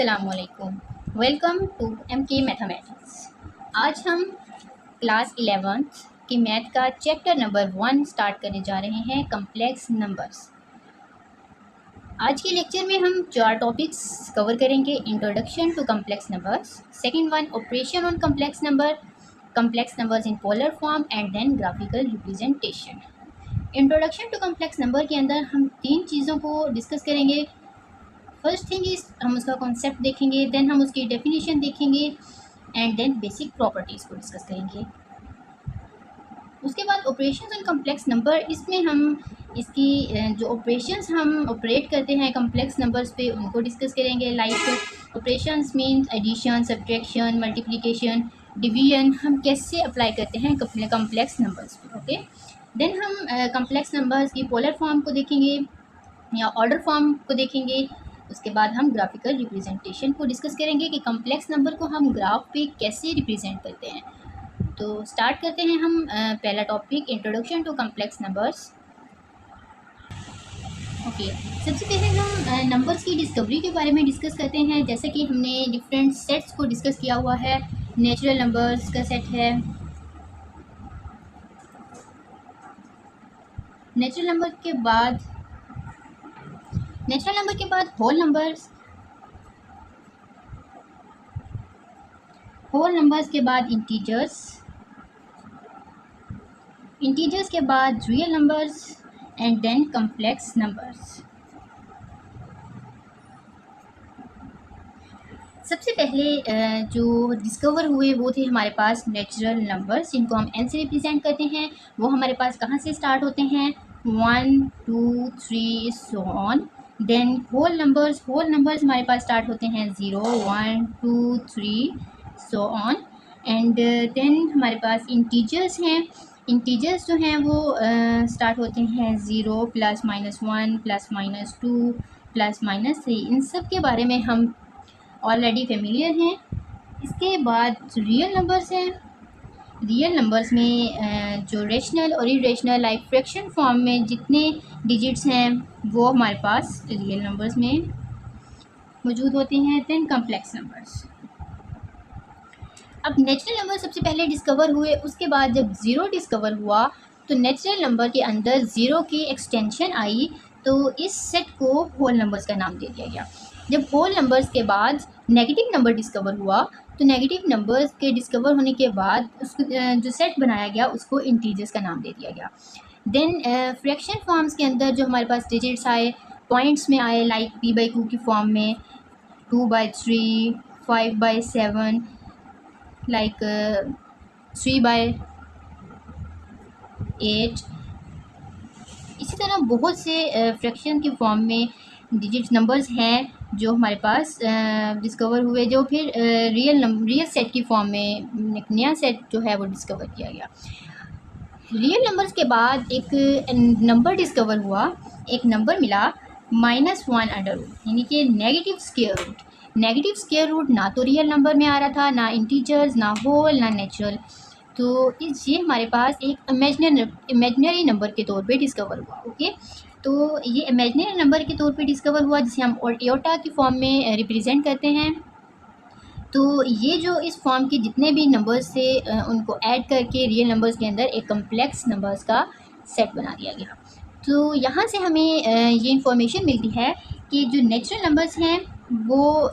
अस्सलामुअलैकुम। Welcome to MK mathematics. आज हम क्लास 11th की मैथ का चैप्टर नंबर 1 स्टार्ट करने जा रहे हैं, कम्प्लेक्स नंबर्स। आज के लेक्चर में हम 4 टॉपिक्स कवर करेंगे। Introduction to complex numbers, second one operation on complex numbers in polar form and then graphical representation. Introduction to complex number के अंदर हम 3 चीज़ों को डिस्कस करेंगे। फर्स्ट थिंग इज हम उसका कॉन्सेप्ट देखेंगे, देन हम उसकी डेफिनेशन देखेंगे एंड देन बेसिक प्रॉपर्टीज़ को डिस्कस करेंगे। उसके बाद ऑपरेशंस ऑन कम्प्लेक्स नंबर, इसमें हम इसकी जो ऑपरेशंस हम ऑपरेट करते हैं कम्प्लेक्स नंबर्स पे उनको डिस्कस करेंगे। Like operations means addition, subtraction, multiplication, division, हम कैसे अप्लाई करते हैं कम्प्लेक्स नंबर्स पे। ओके, देन हम कम्प्लेक्स नंबर्स की पोलर फॉर्म को देखेंगे या ऑर्डर फॉर्म को देखेंगे। उसके बाद हम ग्राफिकल रिप्रेजेंटेशन को डिस्कस करेंगे कि कम्प्लेक्स नंबर को हम ग्राफ पे कैसे रिप्रेजेंट करते हैं। तो स्टार्ट करते हैं हम पहला topic, introduction to complex numbers. Okay, सबसे पहले हम नंबर्स की डिस्कवरी के बारे में डिस्कस करते हैं। जैसे कि हमने डिफरेंट सेट्स को डिस्कस किया हुआ है। नेचुरल नंबर्स का सेट है, नेचुरल नंबर के बाद होल नंबर्स के बाद इंटीजर्स के बाद real numbers and then complex numbers. सबसे पहले जो डिस्कवर हुए वो थे हमारे पास नेचुरल नंबर्स, जिनको हम n से रिप्रेजेंट करते हैं। वो हमारे पास कहाँ से स्टार्ट होते हैं? 1 2 3 so on. Then whole numbers हमारे पास स्टार्ट होते हैं 0 1 2 3 सो ऑन। एंड देन हमारे पास इंटीजर्स हैं। इंटीजर्स जो हैं वो स्टार्ट होते हैं 0 plus minus 1 plus minus 2 plus minus 3। इन सब के बारे में हम ऑलरेडी फेमिलियर हैं। इसके बाद रियल नंबर्स हैं। रियल नंबर्स में जो रेशनल और इरेशनल लाइक फ्रैक्शन फॉर्म में जितने डिजिट्स हैं वो हमारे पास रियल नंबर्स में मौजूद होते हैं। Then complex numbers. अब नेचुरल नंबर सबसे पहले डिस्कवर हुए, उसके बाद जब ज़ीरो डिस्कवर हुआ तो नेचुरल नंबर के अंदर ज़ीरो की एक्सटेंशन आई, तो इस सेट को होल नंबर्स का नाम दे दिया गया। जब होल नंबर्स के बाद नेगेटिव नंबर डिस्कवर हुआ तो नेगेटिव नंबर्स के डिस्कवर होने के बाद उसको जो सेट बनाया गया उसको इंटीजर्स का नाम दे दिया गया। देन फ्रैक्शन फॉर्म्स के अंदर जो हमारे पास डिजिट्स आए, पॉइंट्स में आए, लाइक p/q की फॉर्म में 2/3 5/7, लाइक 3/8। इसी तरह बहुत से फ्रैक्शन की फॉर्म में डिजिट नंबर्स हैं जो हमारे पास डिस्कवर हुए, जो फिर रियल सेट की फॉर्म में एक नया सेट जो है वो डिस्कवर किया गया। रियल नंबर्स के बाद एक नंबर डिस्कवर हुआ, एक नंबर मिला -1/√, यानी कि नेगेटिव स्क्वायर रूट ना तो रियल नंबर में आ रहा था, ना इंटीजर्स, ना होल, ना नेचुरल। तो ये हमारे पास एक इमेजनरी नंबर के तौर पे डिस्कवर हुआ। ओके, तो ये इमेजनरी नंबर के तौर पे डिस्कवर हुआ जिसे हम एयोटा की फॉर्म में रिप्रेजेंट करते हैं। तो ये जो इस फॉर्म के जितने भी नंबर्स थे उनको ऐड करके रियल नंबर्स के अंदर एक कम्प्लेक्स नंबर्स का सेट बना दिया गया। तो यहाँ से हमें ये इंफॉर्मेशन मिलती है कि जो नेचुरल नंबर्स हैं वो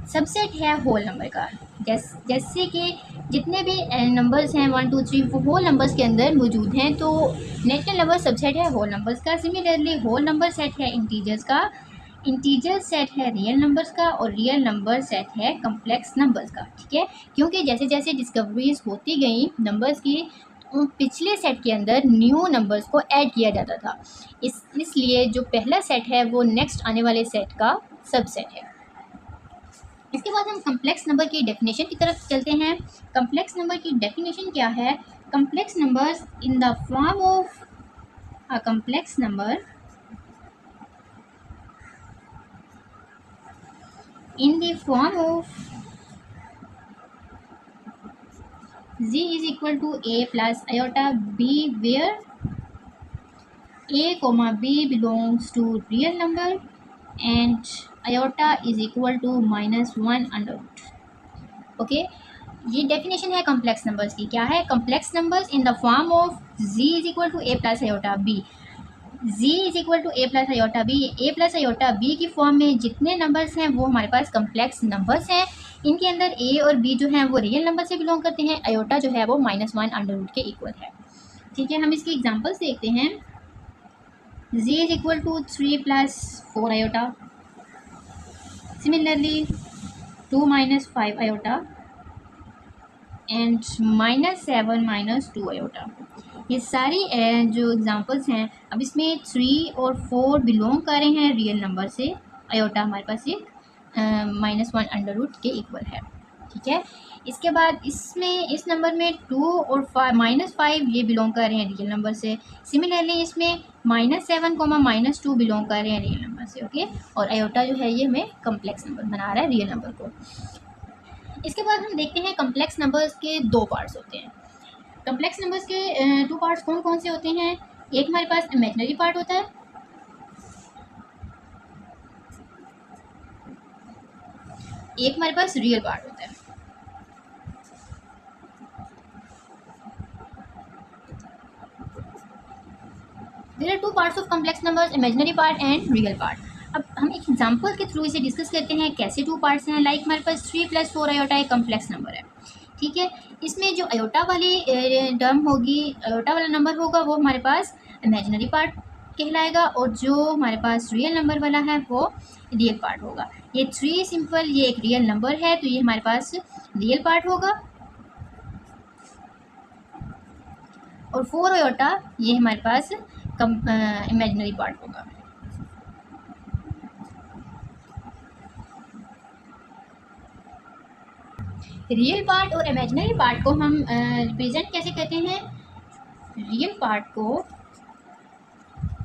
सबसेट है होल नंबर का। जैसे कि जितने भी नंबर्स हैं 1 2 3 वो होल नंबर्स के अंदर मौजूद हैं, तो नेचुरल नंबर सबसेट है होल नंबर्स का। सिमिलरली होल नंबर सेट है इंटीजर्स का, इंटीजर सेट है रियल नंबर्स का, और रियल नंबर सेट है कम्प्लेक्स नंबर्स का। ठीक है, क्योंकि जैसे जैसे डिस्कवरीज होती गई नंबर्स की, पिछले सेट के अंदर न्यू नंबर्स को ऐड किया जाता था। इसलिए जो पहला सेट है वो नेक्स्ट आने वाले सेट का सबसेट है। इसके बाद हम कम्प्लेक्स नंबर की डेफिनेशन की तरफ चलते हैं। कम्प्लेक्स नंबर की डेफिनेशन क्या है? Complex numbers in the form of a complex number in the form of z is equal to a plus iota b, where a comma b belongs to real number and iota is equal to -1 okay. ये definition है complex numbers की। क्या है? Complex numbers in the form of z is equal to a plus iota b। z is equal to a plus iota b। a plus iota b की form में जितने numbers हैं वो हमारे पास कॉम्प्लेक्स नंबर्स हैं। इनके अंदर a और b जो हैं वो रियल नंबर से बिलोंग करते हैं। आयोटा जो है वो -1 के इक्वल है। ठीक है, हम इसके एग्जांपल्स देखते हैं। z is equal to 3 plus 4 iota. Similarly 2 minus 5 iota and -7 - 2 iota. ये सारी जो एग्जांपल्स हैं, अब इसमें 3 और 4 बिलोंग कर रहे हैं रियल नंबर से। आयोटा हमारे पास एक -1 के इक्वल है। ठीक है, इसके बाद इसमें इस नंबर में 2 और -5 ये बिलोंग कर रहे हैं रियल नंबर से। सिमिलरली इसमें -7 -2 बिलोंग कर रहे हैं रियल नंबर से। ओके, और आयोटा जो है ये हमें कम्प्लेक्स नंबर बना रहा है रियल नंबर को। इसके बाद हम देखते हैं कम्प्लेक्स नंबर्स के दो पार्ट्स होते हैं। कम्प्लेक्स नंबर्स के 2 पार्ट्स कौन कौन से होते हैं? एक हमारे पास इमेजिनरी पार्ट होता है, एक हमारे पास रियल पार्ट होता है। There are 2 parts of complex numbers, imaginary part and real part. अब हम एक एग्जांपल के थ्रू इसे डिस्कस करते हैं कैसे 2 पार्ट्स हैं। लाइक हमारे पास 3 + 4 आयोटा एक कम्प्लेक्स नंबर है। ठीक है, इसमें जो आयोटा वाली टर्म होगी, आयोटा वाला नंबर होगा, वो हमारे पास इमेजिनरी पार्ट कहलाएगा, और जो हमारे पास रियल नंबर वाला है वो रियल पार्ट होगा। ये 3 सिंपल, ये एक रियल नंबर है तो ये हमारे पास रियल पार्ट होगा, और 4 आयोटा ये हमारे पास इमेजिनरी पार्ट होगा। रियल पार्ट और इमेजिनरी पार्ट को हम रिप्रेजेंट कैसे करते हैं? रियल पार्ट को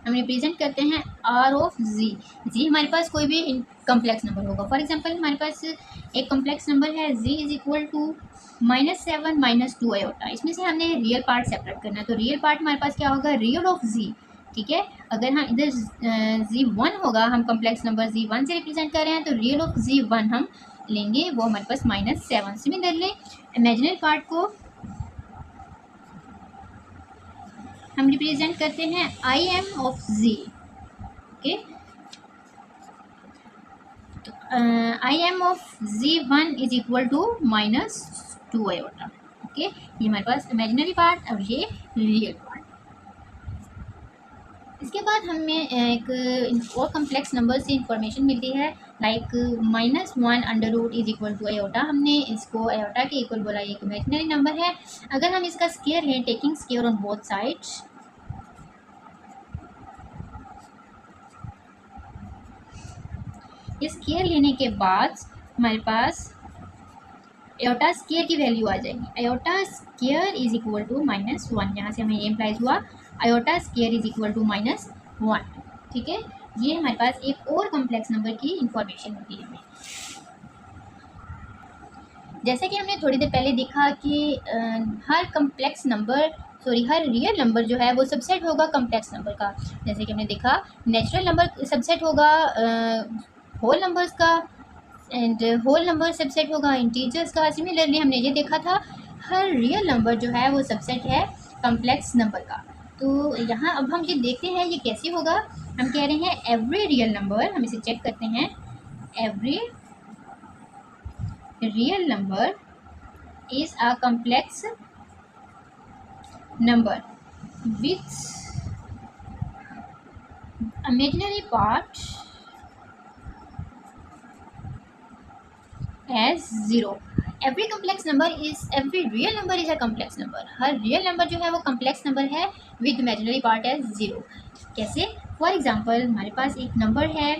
हम रिप्रेजेंट करते हैं r ऑफ z। z हमारे पास कोई भी कम्प्लेक्स नंबर होगा। फॉर एग्जांपल हमारे पास एक कम्प्लेक्स नंबर है z is equal to -7 - 2 iota. इसमें से हमने रियल पार्ट सेपरेट करना है, तो रियल पार्ट हमारे पास क्या होगा? Real of z। ठीक है, अगर हम इधर z1 होगा, हम कम्प्लेक्स नंबर z1 से रिप्रेजेंट कर रहे हैं, तो रियल ऑफ z1 हम लेंगे, वो हमारे पास -7। सिमिलरली इमेजिनरी पार्ट को हम रिप्रेजेंट करते हैं im ऑफ z। ओके, तो im of z1 is equal to -2 iota. Okay, ये हमारे पास इमेजिनरी पार्ट, अब ये रियल पार्ट। इसके बाद हमें एक और कम्प्लेक्स नंबर से इंफॉर्मेशन मिलती है, like -1 is equal to iota. हमने इसको आयोटा के इक्वल बोला, ये एक इमेजिनरी नंबर है। अगर हम इसका स्क्वायर लें, taking square on both sides, square लेने के बाद हमारे पास आयोटा स्क्वायर की वैल्यू आ जाएगी। Iota square is equal to -1, यहाँ से हमें ये इम्प्लाइज हुआ iota square is equal to -1। ठीक है, ये हमारे पास एक और कम्प्लेक्स नंबर की इंफॉर्मेशन होती है। जैसे कि हमने थोड़ी देर पहले देखा कि हर कम्प्लेक्स नंबर हर रियल नंबर जो है वो सबसेट होगा कम्प्लेक्स नंबर का। जैसे कि हमने देखा नेचुरल नंबर सबसेट होगा होल नंबर्स का, एंड होल नंबर सबसेट होगा इंटीजर्स का। सिमिलरली हमने ये देखा था हर रियल नंबर जो है वो सबसेट है कम्प्लेक्स नंबर का। तो यहाँ अब हम ये देखते हैं ये कैसे होगा। हम कह रहे हैं एवरी रियल नंबर, हम इसे चेक करते हैं, every real number is a complex number with imaginary part as 0। Every complex number is, every real number is a complex number. Her real number जो है वो कम्प्लेक्स नंबर है with imaginary part as 0। कैसे? For example हमारे पास एक number है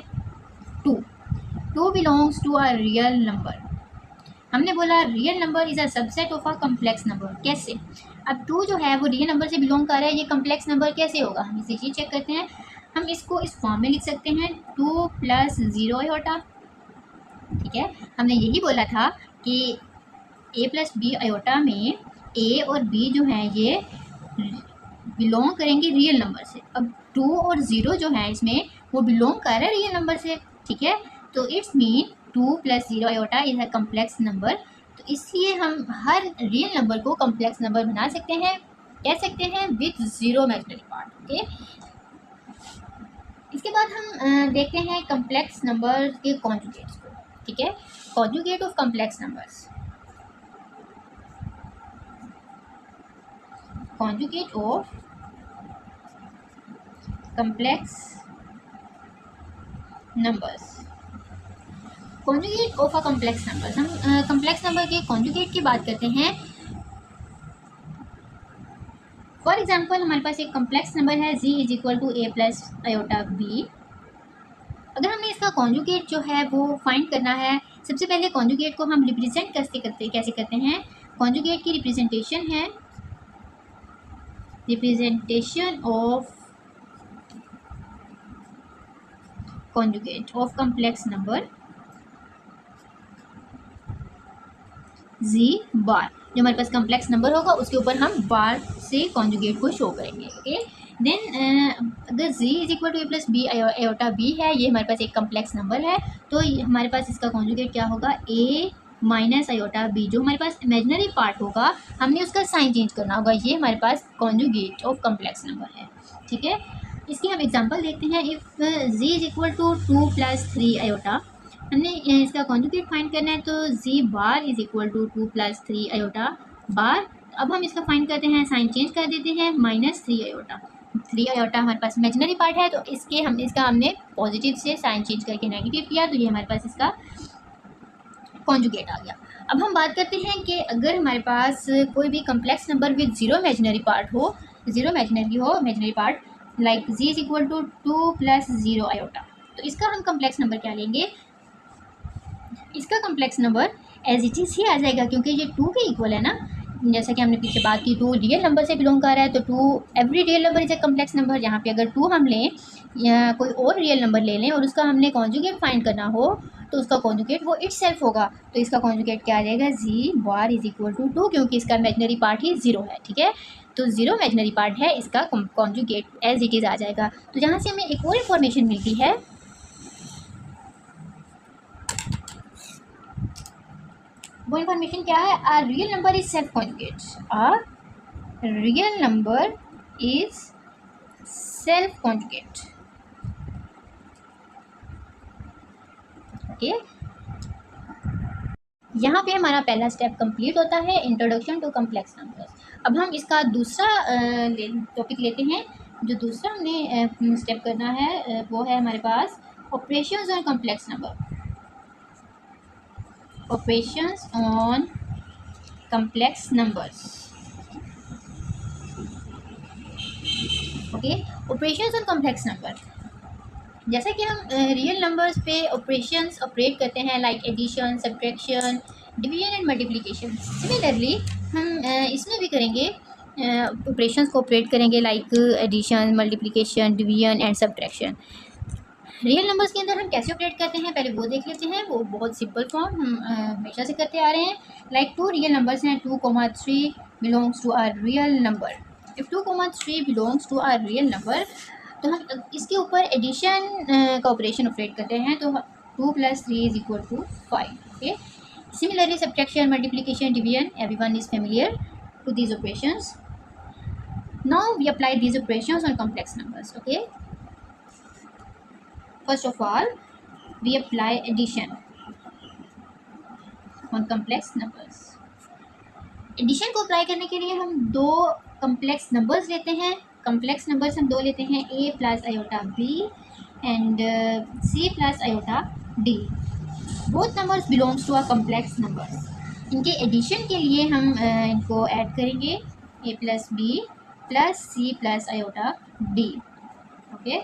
2 belongs to a real number. हमने बोला real number is a subset of a complex number. कैसे? अब 2 जो है वो रियल नंबर से बिलोंग कर रहा है, ये कम्प्लेक्स नंबर कैसे होगा? हम इसे चीज़ चेक करते हैं। हम इसको इस फॉर्म में लिख सकते हैं 2 + 0 आयोटा। ठीक है, हमने यही बोला था कि a + b आयोटा में a और b जो हैं ये बिलोंग करेंगे रियल नंबर से। अब 2 और 0 जो है इसमें वो बिलोंग कर रहे हैं रियल नंबर से। ठीक है, तो it's mean 2 + 0 iota is a complex number. तो इसलिए हम हर रियल नंबर को कम्प्लेक्स नंबर बना सकते हैं, कह सकते हैं with zero imaginary part. Okay, इसके बाद हम देखते हैं कम्प्लेक्स नंबर के कॉन्जुगेट्स को। ठीक है, conjugate of complex numbers, conjugate of complex numbers, conjugate of a complex numbers. हम कम्प्लेक्स नंबर के कॉन्जुगेट की बात करते हैं। फॉर एग्जाम्पल हमारे पास एक कम्प्लेक्स नंबर है z = a + आयोटा b। अगर हमने इसका कॉन्जुगेट जो है वो फाइंड करना है, सबसे पहले कॉन्जुगेट को हम रिप्रेजेंट कैसे करते हैं। कॉन्जुगेट की रिप्रेजेंटेशन है representation of conjugate of complex number z बार। जो हमारे पास कम्प्लेक्स नंबर होगा उसके ऊपर हम बार से कॉन्जुगेट को शो करेंगे। ओके, देन अगर z = a + b iota b है, ये हमारे पास एक कम्प्लेक्स नंबर है, तो हमारे पास इसका कॉन्जुगेट क्या होगा, a - आयोटा b। जो हमारे पास इमेजिनरी पार्ट होगा हमने उसका साइन चेंज करना होगा, ये हमारे पास कॉन्जुगेट ऑफ कम्प्लेक्स नंबर है। ठीक है, इसकी हम एग्जांपल देखते हैं। इफ़ z = 2 + 3 आयोटा, हमने इसका कॉन्जुगेट फाइंड करना है, तो z बार = 2 + 3 आयोटा बार। अब हम इसका फाइंड करते हैं, साइन चेंज कर देते हैं, -3 आयोटा। 3 आयोटा हमारे पास इमेजिनरी पार्ट है, तो इसका हमने पॉजिटिव से साइन चेंज करके नेगेटिव किया, तो ये हमारे पास इसका कॉन्जुगेट आ गया। अब हम बात करते हैं कि अगर हमारे पास कोई भी complex number with zero imaginary part हो, imaginary part, like z = 2 + 0 iota, तो इसका हम कम्प्लेक्स नंबर क्या लेंगे, इसका complex number as it is ही आ जाएगा, क्योंकि ये 2 के इक्वल है ना। जैसा कि हमने पीछे बात की, 2 रियल नंबर से बिलोंग कर रहा है, तो 2 every real number is a complex number. यहाँ पे अगर 2 हम लें या कोई और रियल नंबर ले लें और उसका हमने कॉन्जुगेट फाइंड करना हो, तो उसका कॉन्जुगेट वो इटसेल्फ होगा। तो इसका कॉन्जुगेट क्या आ जाएगा, z बार = 2, क्योंकि इसका इमेजिनरी पार्ट ही 0 है। ठीक है, तो 0 इमेजिनरी पार्ट है, इसका कॉन्जुगेट एज इट इज़ आ जाएगा। तो जहाँ से हमें एक और इन्फॉर्मेशन मिलती है, वो इन्फॉर्मेशन क्या है, a real number is self conjugate, a real number is self conjugate. Okay, यहाँ पे हमारा पहला स्टेप कंप्लीट होता है, इंट्रोडक्शन टू कम्प्लेक्स नंबर्स। अब हम इसका दूसरा टॉपिक लेते हैं। जो दूसरा हमने स्टेप करना है वो है हमारे पास operations on complex number, operations on complex numbers. Okay, operations on complex number, जैसा कि हम रियल नंबर्स पे ऑपरेशंस ऑपरेट करते हैं, like addition, subtraction, division and multiplication. Similarly हम इसमें भी करेंगे, ऑपरेशंस को ऑपरेट करेंगे, like addition, multiplication, division and subtraction. Real numbers के अंदर हम कैसे ऑपरेट करते हैं पहले वो देख लेते हैं। वो बहुत सिंपल फॉर्म हम हमेशा से करते आ रहे हैं। लाइक 2 रियल नंबर्स हैं, 2, 3 belongs to R real number. If 2, 3 belongs to R real number, तो हम इसके ऊपर एडिशन का ऑपरेशन ऑपरेट करते हैं, तो 2 + 3 = 5। Okay, similarly subtraction, multiplication, division, everyone is familiar to these operations. Now we apply these operations on complex numbers. Okay, first of all we apply addition on complex numbers। Addition को apply करने के लिए हम 2 complex numbers लेते हैं। Complex numbers हम 2 लेते हैं, a + iota b and c + iota d। Both numbers belongs to a complex numbers. इनके एडिशन के लिए हम इनको ऐड करेंगे, a + b + c + iota d। Okay,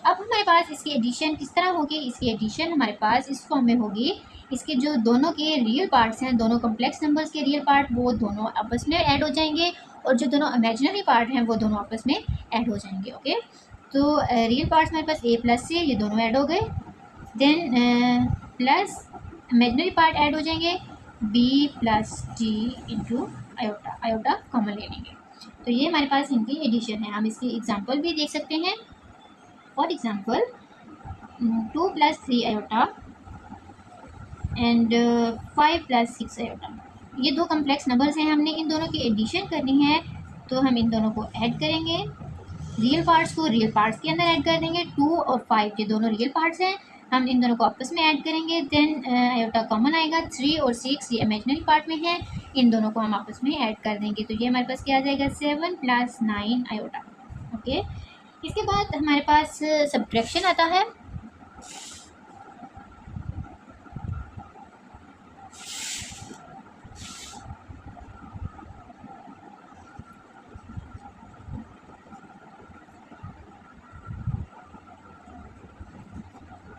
अब हमारे पास इसकी एडिशन किस तरह होगी, इसकी एडिशन हमारे पास इस फॉर्म में होगी। इसके जो दोनों के रियल पार्ट्स हैं, दोनों कम्प्लेक्स नंबर्स के रियल पार्ट, वो दोनों आपस में ऐड हो जाएंगे, और जो दोनों इमेजिनरी पार्ट हैं वो दोनों आपस में ऐड हो जाएंगे। ओके, तो रियल पार्ट्स हमारे पास a + c, ये दोनों ऐड हो गए। Then plus imaginary part add हो जाएंगे, b + d into iota, iota common ले लेंगे। तो ये हमारे पास इनकी एडिशन है। हम इसकी एग्जाम्पल भी देख सकते हैं। For example 2 plus 3 iota and 5 plus 6 iota. ये दो कम्प्लेक्स नंबर्स हैं, हमने इन दोनों की एडिशन करनी है, तो हम इन दोनों को ऐड करेंगे। रियल पार्ट्स को रियल पार्ट्स के अंदर ऐड कर देंगे। 2 और 5 ये दोनों रियल पार्ट्स हैं, हम इन दोनों को आपस में ऐड करेंगे। देन आयोटा कॉमन आएगा। 3 और 6 ये इमेजिनरी पार्ट में है, इन दोनों को हम आपस में ऐड कर देंगे। तो ये हमारे पास क्या आ जाएगा, 7 प्लस 9 आयोटा। ओके, इसके बाद हमारे पास सब्ट्रैक्शन आता है।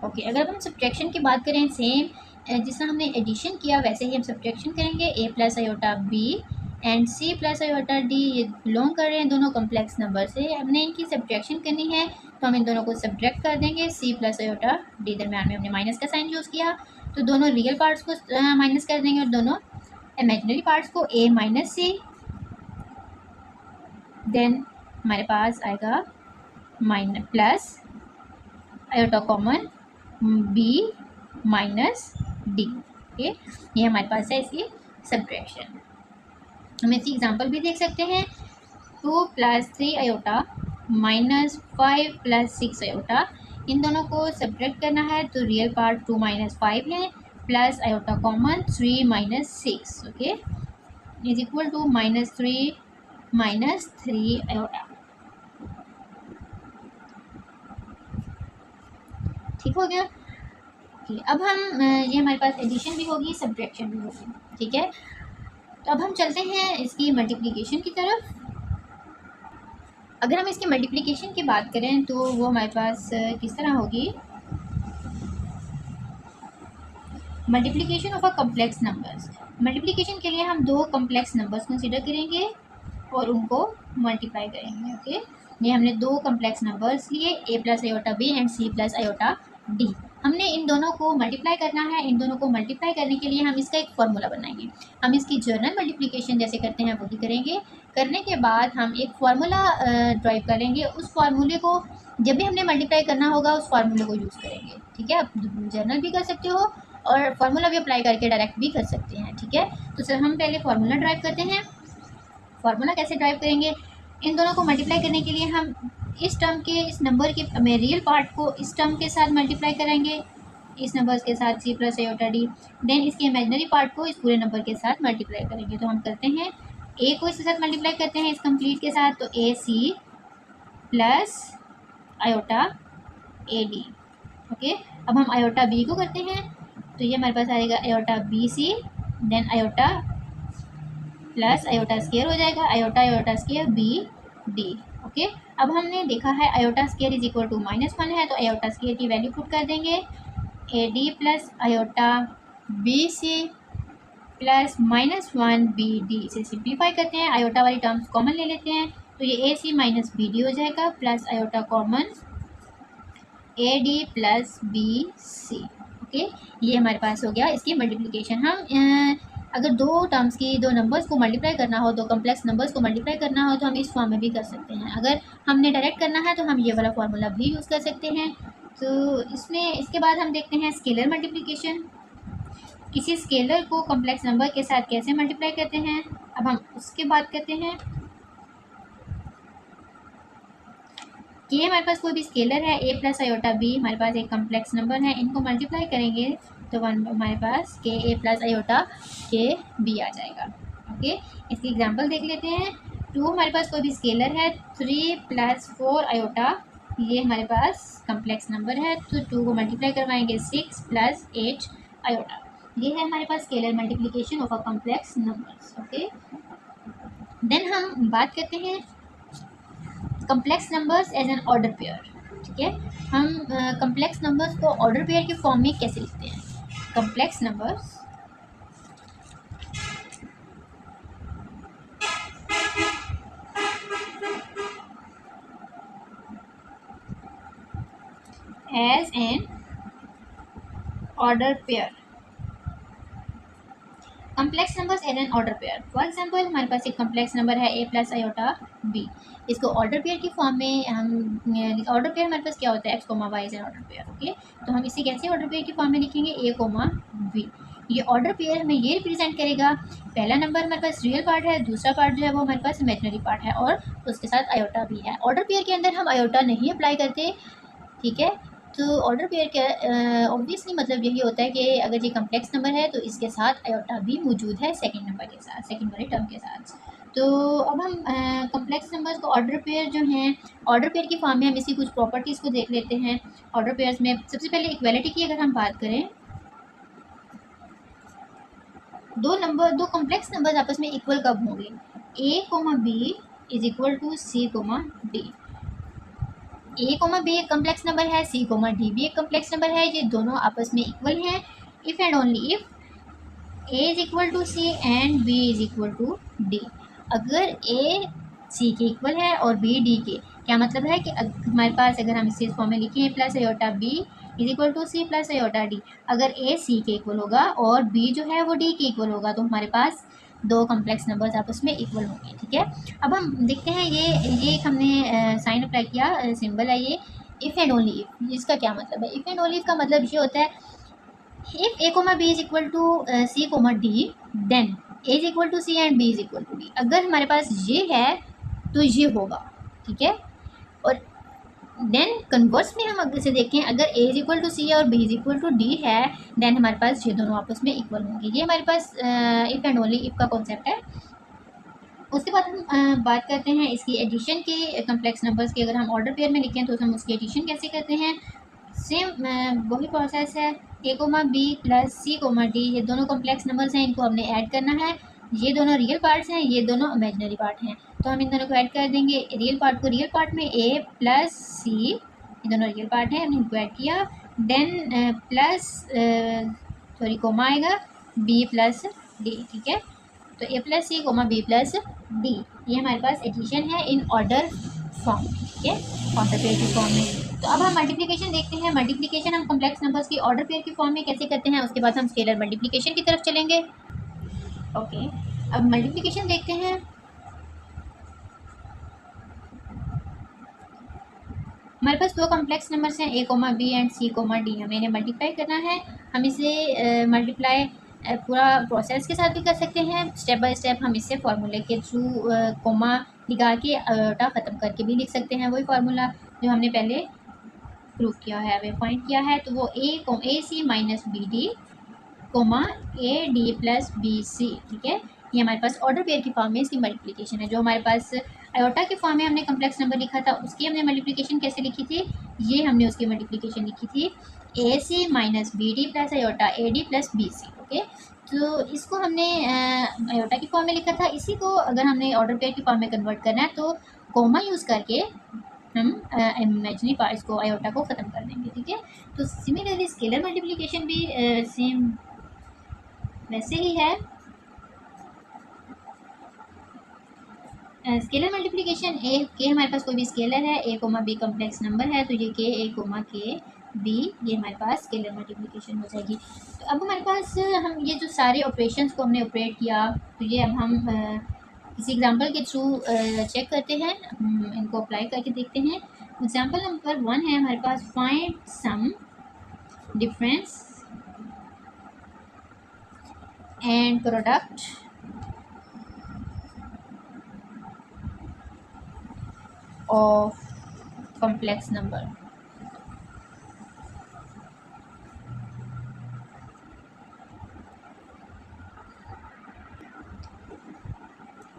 ओके, अगर हम सब्ट्रैक्शन की बात करें, सेम जिस तरह हमने एडिशन किया वैसे ही हम सब्ट्रैक्शन करेंगे। A plus iota b and c plus iota d ये बिलोंग कर रहे हैं दोनों कम्प्लेक्स नंबर से, हमने इनकी सब्ट्रैक्शन करनी है, तो हम इन दोनों को सब्ट्रैक्ट कर देंगे। सी प्लस आयोटा डी, दरम्यान में हमने माइनस का साइन यूज़ किया, तो दोनों रियल पार्ट्स को माइनस कर देंगे और दोनों इमेजिनरी पार्ट्स को। ए माइनस सी, देन हमारे पास आएगा minus plus iota common B minus D. Okay, ये हमारे पास है इसकी सब्ट्रैक्शन। हम इसकी एग्जांपल भी देख सकते हैं। 2 plus 3 iota minus 5 plus 6 iota, इन दोनों को सब्ट्रैक्ट करना है, तो रियल पार्ट 2 माइनस 5 है, plus iota common 3 minus 6, okay, is equal to minus 3 minus 3 iota. ठीक हो गया। अब हम ये हमारे पास एडिशन भी होगी, सब्ट्रैक्शन भी होगी, ठीक है। तो अब हम चलते हैं इसकी मल्टीप्लिकेशन की तरफ। अगर हम इसकी मल्टीप्लिकेशन की बात करें तो वो हमारे पास किस तरह होगी, multiplication of a complex numbers. Multiplication के लिए हम दो कम्प्लेक्स नंबर्स कंसिडर करेंगे और उनको मल्टीप्लाई करेंगे। ओके, ये हमने दो कम्प्लेक्स नंबर्स लिए, a plus iota b and c plus iota d. हमने इन दोनों को मल्टीप्लाई करना है। इन दोनों को मल्टीप्लाई करने के लिए हम इसका एक फार्मूला बनाएंगे। हम इसकी जर्नल मल्टीप्लिकेशन जैसे करते हैं वही करेंगे। करने के बाद हम एक फार्मूला ड्राइव करेंगे। उस फार्मूले को जब भी हमने मल्टीप्लाई करना होगा उस फार्मूले को यूज़ करेंगे, ठीक है। आप जर्नल भी कर सकते हो और फार्मूला भी अप्लाई करके डायरेक्ट भी कर सकते हैं, ठीक है। तो सर हम पहले फार्मूला ड्राइव करते हैं। फार्मूला कैसे ड्राइव करेंगे, इन दोनों को मल्टीप्लाई करने के लिए हम इस टर्म के, इस नंबर के रियल पार्ट को इस टर्म के साथ मल्टीप्लाई करेंगे, इस नंबर के साथ C plus iota D. Then इसके इमेजिनरी पार्ट को इस पूरे नंबर के साथ मल्टीप्लाई करेंगे। तो हम करते हैं ए को इसके साथ मल्टीप्लाई करते हैं इस कंप्लीट के साथ, तो a c plus iota a d. Okay, अब हम आयोटा बी को करते हैं, तो ये हमारे पास आएगा iota B C, then iota plus iota square हो जाएगा, iota iota square B D. Okay, अब हमने देखा है iota square is equal to -1 है, तो आयोटा स्केयर की वैल्यू पुट कर देंगे। A D plus iota B C plus -1 B D. इसे सिंप्लीफाई करते हैं, आयोटा वाली टर्म्स कॉमन ले लेते हैं, तो ये A C minus B D हो जाएगा, plus iota common A D plus B C. Okay, ये हमारे पास हो गया इसकी मल्टीप्लिकेशन। हम अगर दो टर्म्स की, दो नंबर्स को मल्टीप्लाई करना हो, दो कम्प्लेक्स नंबर्स को मल्टीप्लाई करना हो, तो हम इस फॉर्म में भी कर सकते हैं। अगर हमने डायरेक्ट करना है तो हम ये वाला फार्मूला भी यूज़ कर सकते हैं। तो इसमें इसके बाद हम देखते हैं स्केलर मल्टीप्लिकेशन। किसी स्केलर को कम्प्लेक्स नंबर के साथ कैसे मल्टीप्लाई करते हैं, अब हम उसके बात करते हैं। कि हमारे पास कोई भी स्केलर है, ए प्लस आयोटा बी हमारे पास एक कम्प्लेक्स नंबर है, इनको मल्टीप्लाई करेंगे तो हमारे पास के ए प्लस आयोटा के बी आ जाएगा। ओके, इसकी एग्जांपल देख लेते हैं। 2 हमारे पास कोई भी स्केलर है, 3 प्लस 4 आयोटा ये हमारे पास कम्प्लेक्स नंबर है, तो 2 को मल्टीप्लाई करवाएंगे 6 प्लस 8 आयोटा। ये है हमारे पास scalar multiplication of a complex numbers. Okay, then हम बात करते हैं complex numbers as an order pair. ठीक है, हम कम्प्लेक्स नंबर्स को ऑर्डर पेयर की फॉर्म में कैसे लिखते हैं। Complex numbers as an order pair. Complex numbers an an order pair. For example हमारे पास एक कम्प्लेक्स नंबर है a प्लस आयोटा b। इसको ऑर्डर पेयर की फॉर्म में हम ऑर्डर पेयर हमारे पास क्या होता है, x comma y is an order pair. Okay, तो हम इसे कैसे ऑर्डर पेयर की फॉर्म में लिखेंगे, a कोमा b। ये ऑर्डर पेयर हमें ये रिप्रेजेंट करेगा, पहला नंबर हमारे पास रियल पार्ट है, दूसरा पार्ट जो है वो हमारे पास इमेजिनरी पार्ट है और उसके साथ आयोटा भी है। ऑर्डर पेयर के अंदर हम आयोटा नहीं अप्लाई करते, ठीक है। तो ऑर्डर पेयर का ऑब्वियसली मतलब यही होता है कि अगर ये कम्प्लेक्स नंबर है तो इसके साथ आयोटा भी मौजूद है सेकंड नंबर के साथ, सेकंड वाले टर्म के साथ। तो अब हम कम्प्लेक्स नंबर्स को ऑर्डर पेयर जो हैं, ऑर्डर पेयर की फॉर्म में हम इसकी कुछ प्रॉपर्टीज़ को देख लेते हैं। ऑर्डर पेयर्स में सबसे पहले इक्वालिटी की अगर हम बात करें, दो कम्प्लेक्स नंबर्स आपस में इक्वल कब होंगे, a comma b is equal to c comma d। a comma b एक कम्प्लेक्स नंबर है, c कोमा d भी एक कम्प्लेक्स नंबर है, ये दोनों आपस में इक्वल हैं if and only if a is equal to c and b is equal to d। अगर a c के इक्वल है और b d के, क्या मतलब है कि हमारे पास अगर हम इसे इस फॉर्म में लिखें a plus iota b is equal to c plus iota d, अगर a c के इक्वल होगा और b जो है वो d के इक्वल होगा तो हमारे पास दो कम्प्लेक्स नंबर्स आपस में इक्वल होंगे, ठीक है। अब हम देखते हैं ये एक हमने साइन अप्लाई किया, सिंबल है ये इफ़ एंड ओनली इफ। इसका क्या मतलब है, इफ़ एंड ओनली इफ का मतलब ये होता है if a comma b is equal to c comma d then a is equal to c and b is equal to d। अगर हमारे पास ये है तो ये होगा, ठीक है। और देन कन्वर्स में हम अगर से देखें, अगर a is equal to c और b is equal to d है देन हमारे पास ये दोनों आपस में इक्वल होंगे। ये हमारे पास इफ़ एंड ओनली इफ का कॉन्सेप्ट है। उसके बाद हम बात करते हैं इसकी एडिशन के, कम्प्लेक्स नंबर्स की अगर हम ऑर्डर पेयर में लिखें तो हम उसकी एडिशन कैसे करते हैं। सेम वही प्रोसेस है, a comma b plus c comma d, ये दोनों कम्प्लेक्स नंबर्स हैं, इनको हमने ऐड करना है। ये दोनों रियल पार्ट्स हैं, ये दोनों इमेजिनरी पार्ट हैं, तो हम इन दोनों को ऐड कर देंगे। रियल पार्ट को रियल पार्ट में a प्लस c, ये दोनों रियल पार्ट हैं, हमने इनको ऐड किया। देन प्लस सॉरी कोमा आएगा b प्लस d, ठीक है। तो a plus C comma b plus d, ये हमारे पास एडिशन है इन ऑर्डर फॉर्म, ठीक है, ऑर्डर पेयर की फॉर्म में। तो अब हम मल्टीप्लिकेशन देखते हैं। मल्टीप्लिकेशन हम कॉम्प्लेक्स नंबर्स की ऑर्डर पेयर की फॉर्म में कैसे करते हैं, उसके बाद हम स्केलर मल्टीप्लिकेशन की तरफ चलेंगे। ओके, अब मल्टीप्लिकेशन देखते हैं। हमारे पास दो कॉम्प्लेक्स नंबर्स हैं a comma b and c comma d, हमें इन्हें मल्टीप्लाई करना है। हम इसे मल्टीप्लाई पूरा प्रोसेस के साथ भी कर सकते हैं, स्टेप बाय स्टेप हम इसे फार्मूले के थ्रू कोमा लगा के आयोटा ख़त्म करके भी लिख सकते हैं। वही फार्मूला जो हमने पहले प्रूव किया है, वे फाइंड किया है, तो वो a C minus B d comma a D plus B c, ठीक है। ये हमारे पास ऑर्डर पेयर की फॉर्म में इसकी मल्टीप्लिकेशन है। जो हमारे पास आयोटा की फॉर्म में हमने कम्प्लेक्स नंबर लिखा था उसकी हमने मल्टीप्लिकेशन कैसे लिखी थी, ये हमने उसकी मल्टीप्लिकेशन लिखी थी a C minus B d plus iota a D plus B C, okay. तो इसको हमने आयोटा की फॉर्म में लिखा था, इसी को अगर हमने ऑर्डर पेयर की फॉर्म में कन्वर्ट करना है तो कोमा यूज़ करके हम इमेजिनरी पार्ट्स को आयोटा को ख़त्म कर देंगे, ठीक है। तो सिमिलरली स्केलर मल्टीप्लिकेशन भी सेम वैसे ही है। स्केलर मल्टीप्लिकेशन ए के, हमारे पास कोई भी स्केलर है, a comma B complex number है, तो ये के ए कोमा के बी, ये हमारे पास स्केलर मल्टीप्लिकेशन हो जाएगी। तो अब हमारे पास हम ये जो सारे ऑपरेशंस को हमने ऑपरेट किया, तो ये अब हम किसी एग्जांपल के थ्रू चेक करते हैं, इनको अप्लाई करके देखते हैं। एग्जांपल नंबर 1 है हमारे पास, find sum difference and product of complex number।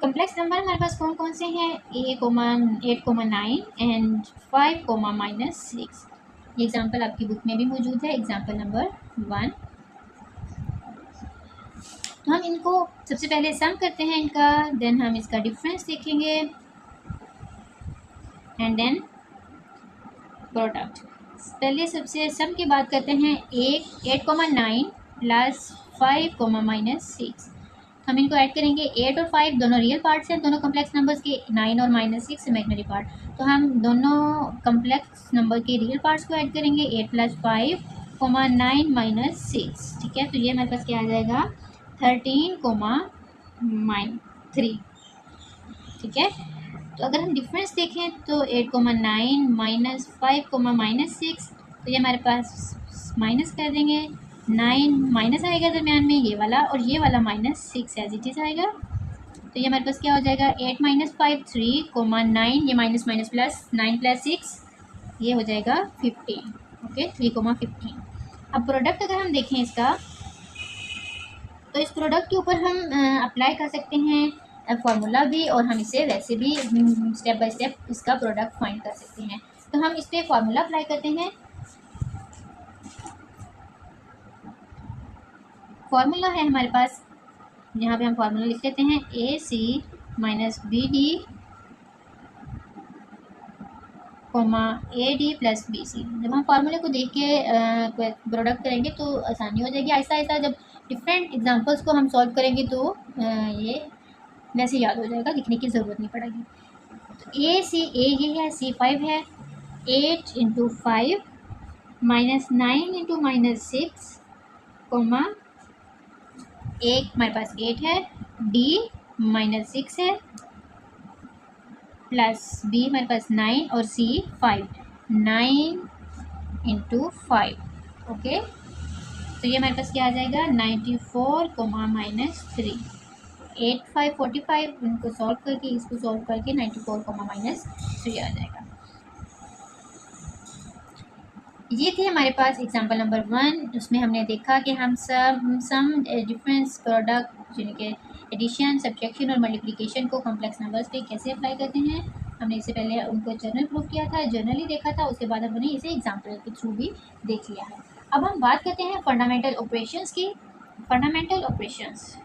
Complex number हमारे पास कौन कौन से हैं, ए कोमा 8,9 एंड 5,-6। ये एग्जांपल आपकी बुक में भी मौजूद है, एग्जांपल नंबर 1। तो हम इनको सबसे पहले सम करते हैं इनका, देन हम इसका डिफरेंस देखेंगे एंड देन प्रोडक्ट। पहले सबसे सम की बात करते हैं, 8,9 प्लस 5,-6। हम इनको ऐड करेंगे, 8 और 5 दोनों रियल पार्ट्स हैं, दोनों कम्प्लेक्स नंबर्स के, 9 और -6 इमेजिनरी पार्ट। तो हम दोनों कम्प्लेक्स नंबर के रियल पार्ट्स को ऐड करेंगे, 8 + 5, 9 - 6, ठीक है। तो ये हमारे पास क्या आ जाएगा, 13,-3, ठीक है। तो अगर हम डिफरेंस देखें तो 8,9 -5, -6, तो ये हमारे पास माइनस कर देंगे, 9 माइनस आएगा दरम्यान में ये वाला, और ये वाला -6 एज इट इज़ आएगा। तो ये हमारे पास क्या हो जाएगा, 8 - 5 3,9, ये माइनस माइनस प्लस 9 + 6, ये हो जाएगा 15। ओके, 3,15। अब प्रोडक्ट अगर हम देखें इसका, तो इस प्रोडक्ट के ऊपर हम अप्लाई कर सकते हैं फार्मूला भी, और हम इसे वैसे भी स्टेप बाय स्टेप इसका प्रोडक्ट फाइंड कर सकते हैं। तो हम इस पर फार्मूला अप्लाई करते हैं। फार्मूला है हमारे पास, यहाँ पे हम फार्मूला लिख लेते हैं, AC - BD, AD + BC। जब हम फार्मूले को देख के प्रोडक्ट करेंगे तो आसानी हो जाएगी। आहिस्ता आहिस्ता जब डिफरेंट एग्जांपल्स को हम सॉल्व करेंगे तो ये वैसे याद हो जाएगा, लिखने की ज़रूरत नहीं पड़ेगी। तो A ये है, C 5 है, 8 × 5 -9 × -6, एक हमारे पास 8 है, D -6 है, प्लस B हमारे पास 9 और C 5, 9 × 5। ओके, तो ये हमारे पास क्या आ जाएगा, 94, -3, 8 5 45, इनको सॉल्व करके, इसको सॉल्व करके 94, -3 आ जाएगा। ये थे हमारे पास एग्जांपल नंबर 1। उसमें हमने देखा कि हम सम डिफरेंस, प्रोडक्ट यानी कि एडिशन, सब्ट्रैक्शन और मल्टीप्लिकेशन को कॉम्प्लेक्स नंबर्स पे कैसे अप्लाई करते हैं। हमने इससे पहले उनको जर्नल प्रूफ किया था, जर्नली देखा था, उसके बाद हमने इसे एग्जाम्पल के थ्रू भी देख लिया है। अब हम बात करते हैं फंडामेंटल ऑपरेशंस की। फंडामेंटल ऑपरेशंस,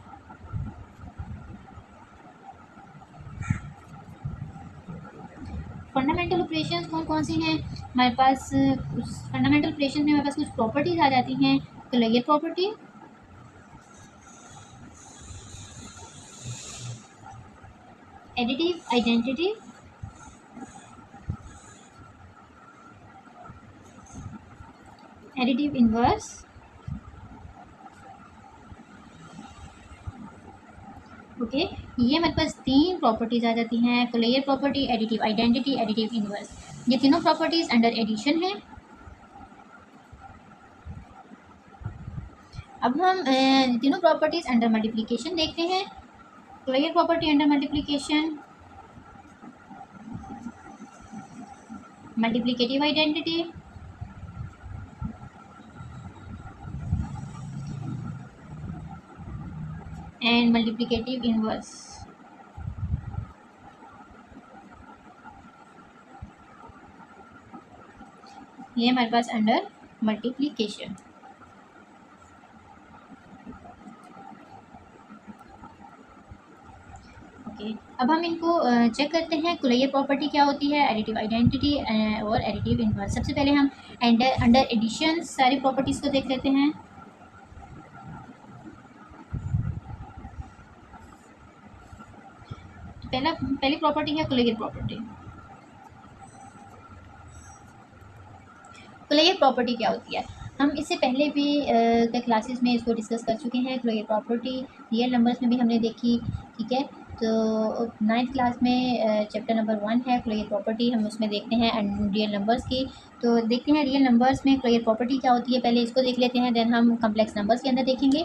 फंडामेंटल ऑपरेशंस कौन कौन सी हैं हमारे पास। फंडामेंटल ऑपरेशंस में हमारे पास कुछ प्रॉपर्टीज आ जाती हैं। तो लेयर property, additive identity, additive inverse, okay, ये हमारे पास 3 प्रॉपर्टीज आ जाती हैं। Closure property, additive identity, additive inverse, ये तीनों प्रॉपर्टीज अंडर एडिशन है। अब हम तीनों प्रॉपर्टीज अंडर मल्टीप्लिकेशन देखते हैं। Closure property under multiplication, multiplicative identity, and multiplicative inverse. ये हमारे पास अंडर मल्टीप्लिकेशन। ओके, अब हम इनको चेक करते हैं। कोलेयर प्रॉपर्टी क्या होती है, एडिटिव आइडेंटिटी और एडिटिव इनवर्स। सबसे पहले हम अंडर एडिशन सारी प्रॉपर्टीज़ को देख लेते हैं। पहली प्रॉपर्टी है कोलेयर प्रॉपर्टी। कोलेयर प्रॉपर्टी क्या होती है, हम इससे पहले भी क्लासेस में इसको डिस्कस कर चुके हैं। कोलेयर प्रॉपर्टी रियल नंबर्स में भी हमने देखी, ठीक है। तो 9th क्लास में चैप्टर नंबर 1 है कोलेयर प्रॉपर्टी, हम उसमें देखते हैं रियल नंबर्स की। तो देखते हैं रियल नंबर्स में कोलेयर प्रॉपर्टी क्या होती है, पहले इसको देख लेते हैं, देन हम कम्प्लेक्स नंबर्स के अंदर देखेंगे।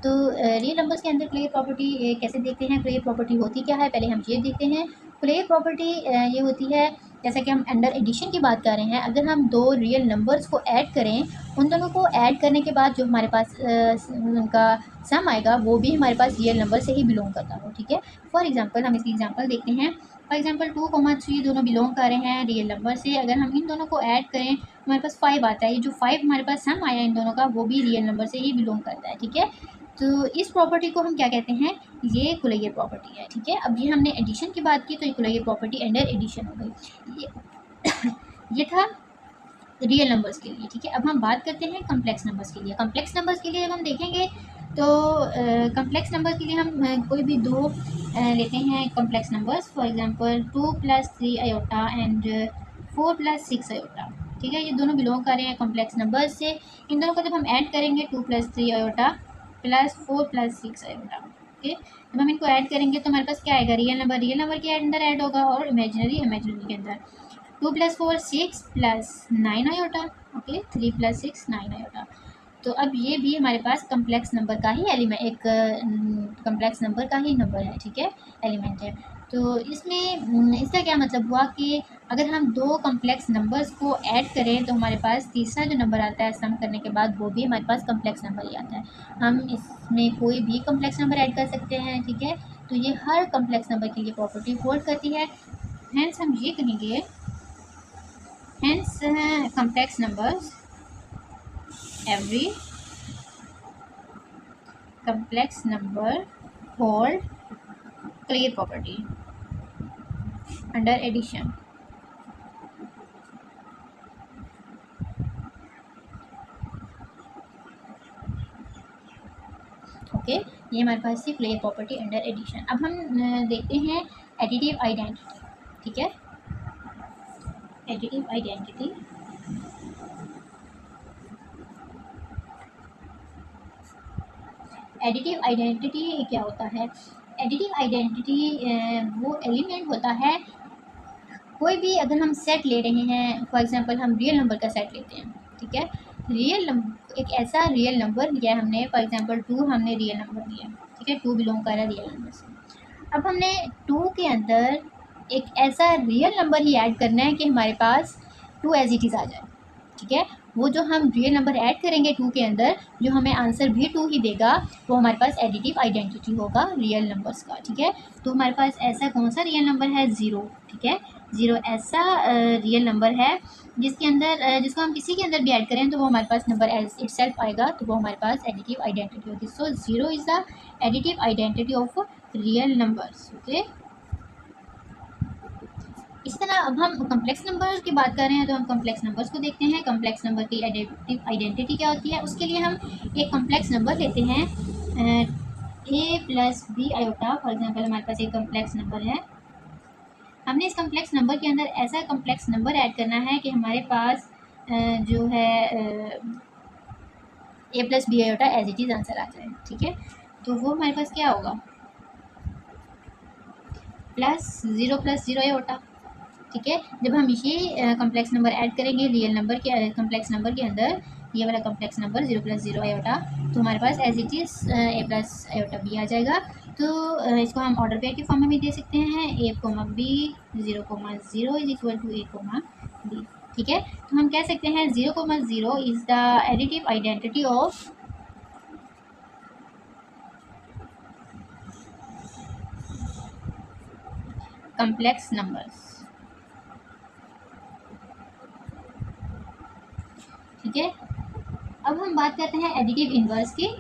तो रियल नंबर्स के अंदर कोलेयर प्रॉपर्टी कैसे देखते हैं, कोलेयर प्रॉपर्टी होती क्या है, पहले हम ये देखते हैं। कोलेयर प्रॉपर्टी ये होती है, जैसा कि हम अंडर एडिशन की बात कर रहे हैं, अगर हम 2 रियल नंबर्स को ऐड करें, उन दोनों को ऐड करने के बाद जो हमारे पास उनका सम आएगा वो भी हमारे पास रियल नंबर से ही बिलोंग करता हो, ठीक है। फॉर एग्जांपल हम इसकी एग्जांपल देखते हैं। फॉर एग्जांपल 2,3 दोनों बिलोंग कर रहे हैं रियल नंबर से। अगर हम इन दोनों को ऐड करें हमारे पास 5 आता है। ये जो 5 हमारे पास सम आया इन दोनों का, वो भी रियल नंबर से ही बिलोंग करता है, ठीक है। तो इस प्रॉपर्टी को हम क्या कहते हैं, ये कोलेयर प्रॉपर्टी है, ठीक है। अब ये हमने एडिशन की बात की, तो ये कोलेयर प्रॉपर्टी अंडर एडिशन हो गई। ये था रियल नंबर्स के लिए, ठीक है। अब हम बात करते हैं कम्प्लेक्स नंबर्स के लिए। कम्प्लेक्स नंबर्स के लिए जब हम देखेंगे तो कम्प्लेक्स नंबर्स के लिए हम कोई भी 2 लेते हैं complex numbers. For example 2 + 3 iota and 4 + 6 iota, ठीक है। ये दोनों बिलोंग कर रहे हैं कम्प्लेक्स नंबर्स से। इन दोनों को जब हम ऐड करेंगे 2 + 3 आयोटा प्लस 4 प्लस 6 आएगा। ओके, जब हम इनको ऐड करेंगे तो हमारे पास क्या आएगा, रियल नंबर के अंदर ऐड होगा और इमेजिनरी के अंदर। 2 + 4 6 प्लस 9 आयोटा। Okay, 3 + 6 9 iota. तो अब ये भी हमारे पास कम्प्लेक्स नंबर का ही एलिमेंट, एक कम्प्लेक्स नंबर का ही नंबर है, ठीक है, एलिमेंट है। तो इसमें इसका क्या मतलब हुआ कि अगर हम दो कम्प्लेक्स नंबर्स को ऐड करें तो हमारे पास तीसरा जो नंबर आता है सम करने के बाद वो भी हमारे पास कम्प्लेक्स नंबर ही आता है। हम इसमें कोई भी कम्प्लेक्स नंबर ऐड कर सकते हैं, ठीक है। तो ये हर कम्प्लेक्स नंबर के लिए प्रॉपर्टी होल्ड करती है। हेंस हम ये कहेंगे, hence complex numbers, every complex number hold clear property under addition। Okay, ये हमारे पास थी क्लियर प्रॉपर्टी अंडर एडिशन। अब हम देखते हैं एडिटिव आइडेंटिटी, ठीक है। एडिटिव आइडेंटिटी, एडिटिव आइडेंटिटी क्या होता है? एडिटिव आइडेंटिटी वो एलिमेंट होता है, कोई भी अगर हम सेट ले रहे हैं, फॉर एग्जांपल हम रियल नंबर का सेट लेते हैं, ठीक है। रियल नंबर, एक ऐसा रियल नंबर लिया है हमने, फॉर एग्जांपल 2 हमने रियल नंबर लिया, ठीक है, 2 बिलोंग कर रहा है रियल नंबर से। अब हमने 2 के अंदर एक ऐसा रियल नंबर ही ऐड करना है कि हमारे पास 2 एज इट इज़ आ जाए, ठीक है। वो जो हम रियल नंबर ऐड करेंगे 2 के अंदर, जो हमें आंसर भी 2 ही देगा, वो हमारे पास एडिटिव आइडेंटिटी होगा रियल नंबर्स का, ठीक है। तो हमारे पास ऐसा कौन सा रियल नंबर है? 0, ठीक है। 0 ऐसा रियल नंबर है जिसके अंदर जिसको हम किसी के अंदर भी ऐड करें तो वो हमारे पास नंबर एज इटसेल्फ आएगा, तो वो हमारे पास एडिटिव आइडेंटिटी होगी। सो 0 is the additive identity of real numbers, okay. इसी तरह अब हम कम्प्लेक्स नंबर की बात कर रहे हैं तो हम कम्प्लेक्स नंबर्स को देखते हैं। कम्प्लेक्स नंबर की एडिटिव आइडेंटिटी क्या होती है? उसके लिए हम एक कम्प्लेक्स नंबर लेते हैं a plus B iota. For example हमारे पास एक कम्प्लेक्स नंबर है, हमने इस कम्प्लेक्स नंबर के अंदर ऐसा कम्प्लेक्स नंबर ऐड करना है कि हमारे पास जो है a plus B iota as it is answer आ जाए, ठीक है। तो वो हमारे पास क्या होगा? प्लस 0 + 0 आयोटा, ठीक है। जब हम ये कम्प्लेक्स नंबर ऐड करेंगे रियल नंबर के कम्प्लेक्स नंबर के अंदर, ये वाला कम्प्लेक्स नंबर 0 + 0 आयोटा, तो हमारे पास as it is a plus iota b आ जाएगा। तो इसको हम ऑर्डर पेयर के फॉर्म में भी दे सकते हैं, a, b 0, 0 is equal to a, b, ठीक है। तो हम कह सकते हैं 0, 0 is the additive identity of complex numbers, ठीक है। अब हम बात करते हैं एडिटिव इन्वर्स की।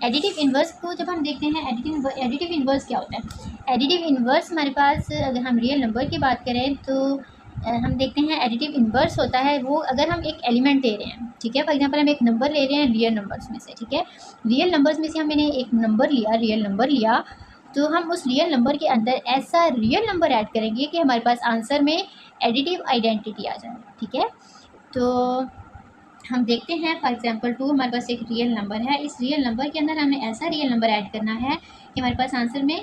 एडिटिव इन्वर्स को जब हम देखते हैं, एडिटिव इन्वर्स क्या होता है? एडिटिव इन्वर्स हमारे पास, अगर हम रियल नंबर की बात करें तो हम देखते हैं एडिटिव इन्वर्स होता है वो अगर हम एक एलिमेंट ले रहे हैं, ठीक है। फॉर एग्जांपल हम एक नंबर ले रहे हैं रियल नंबर्स में से, ठीक है। रियल नंबर्स में से हमने एक नंबर लिया, रियल नंबर लिया, तो हम उस रियल नंबर के अंदर ऐसा रियल नंबर ऐड करेंगे कि हमारे पास आंसर में एडिटिव आइडेंटिटी आ जाए, ठीक है। तो हम देखते हैं फॉर एग्जांपल 2 हमारे पास एक रियल नंबर है, इस रियल नंबर के अंदर हमें ऐसा रियल नंबर ऐड करना है कि हमारे पास आंसर में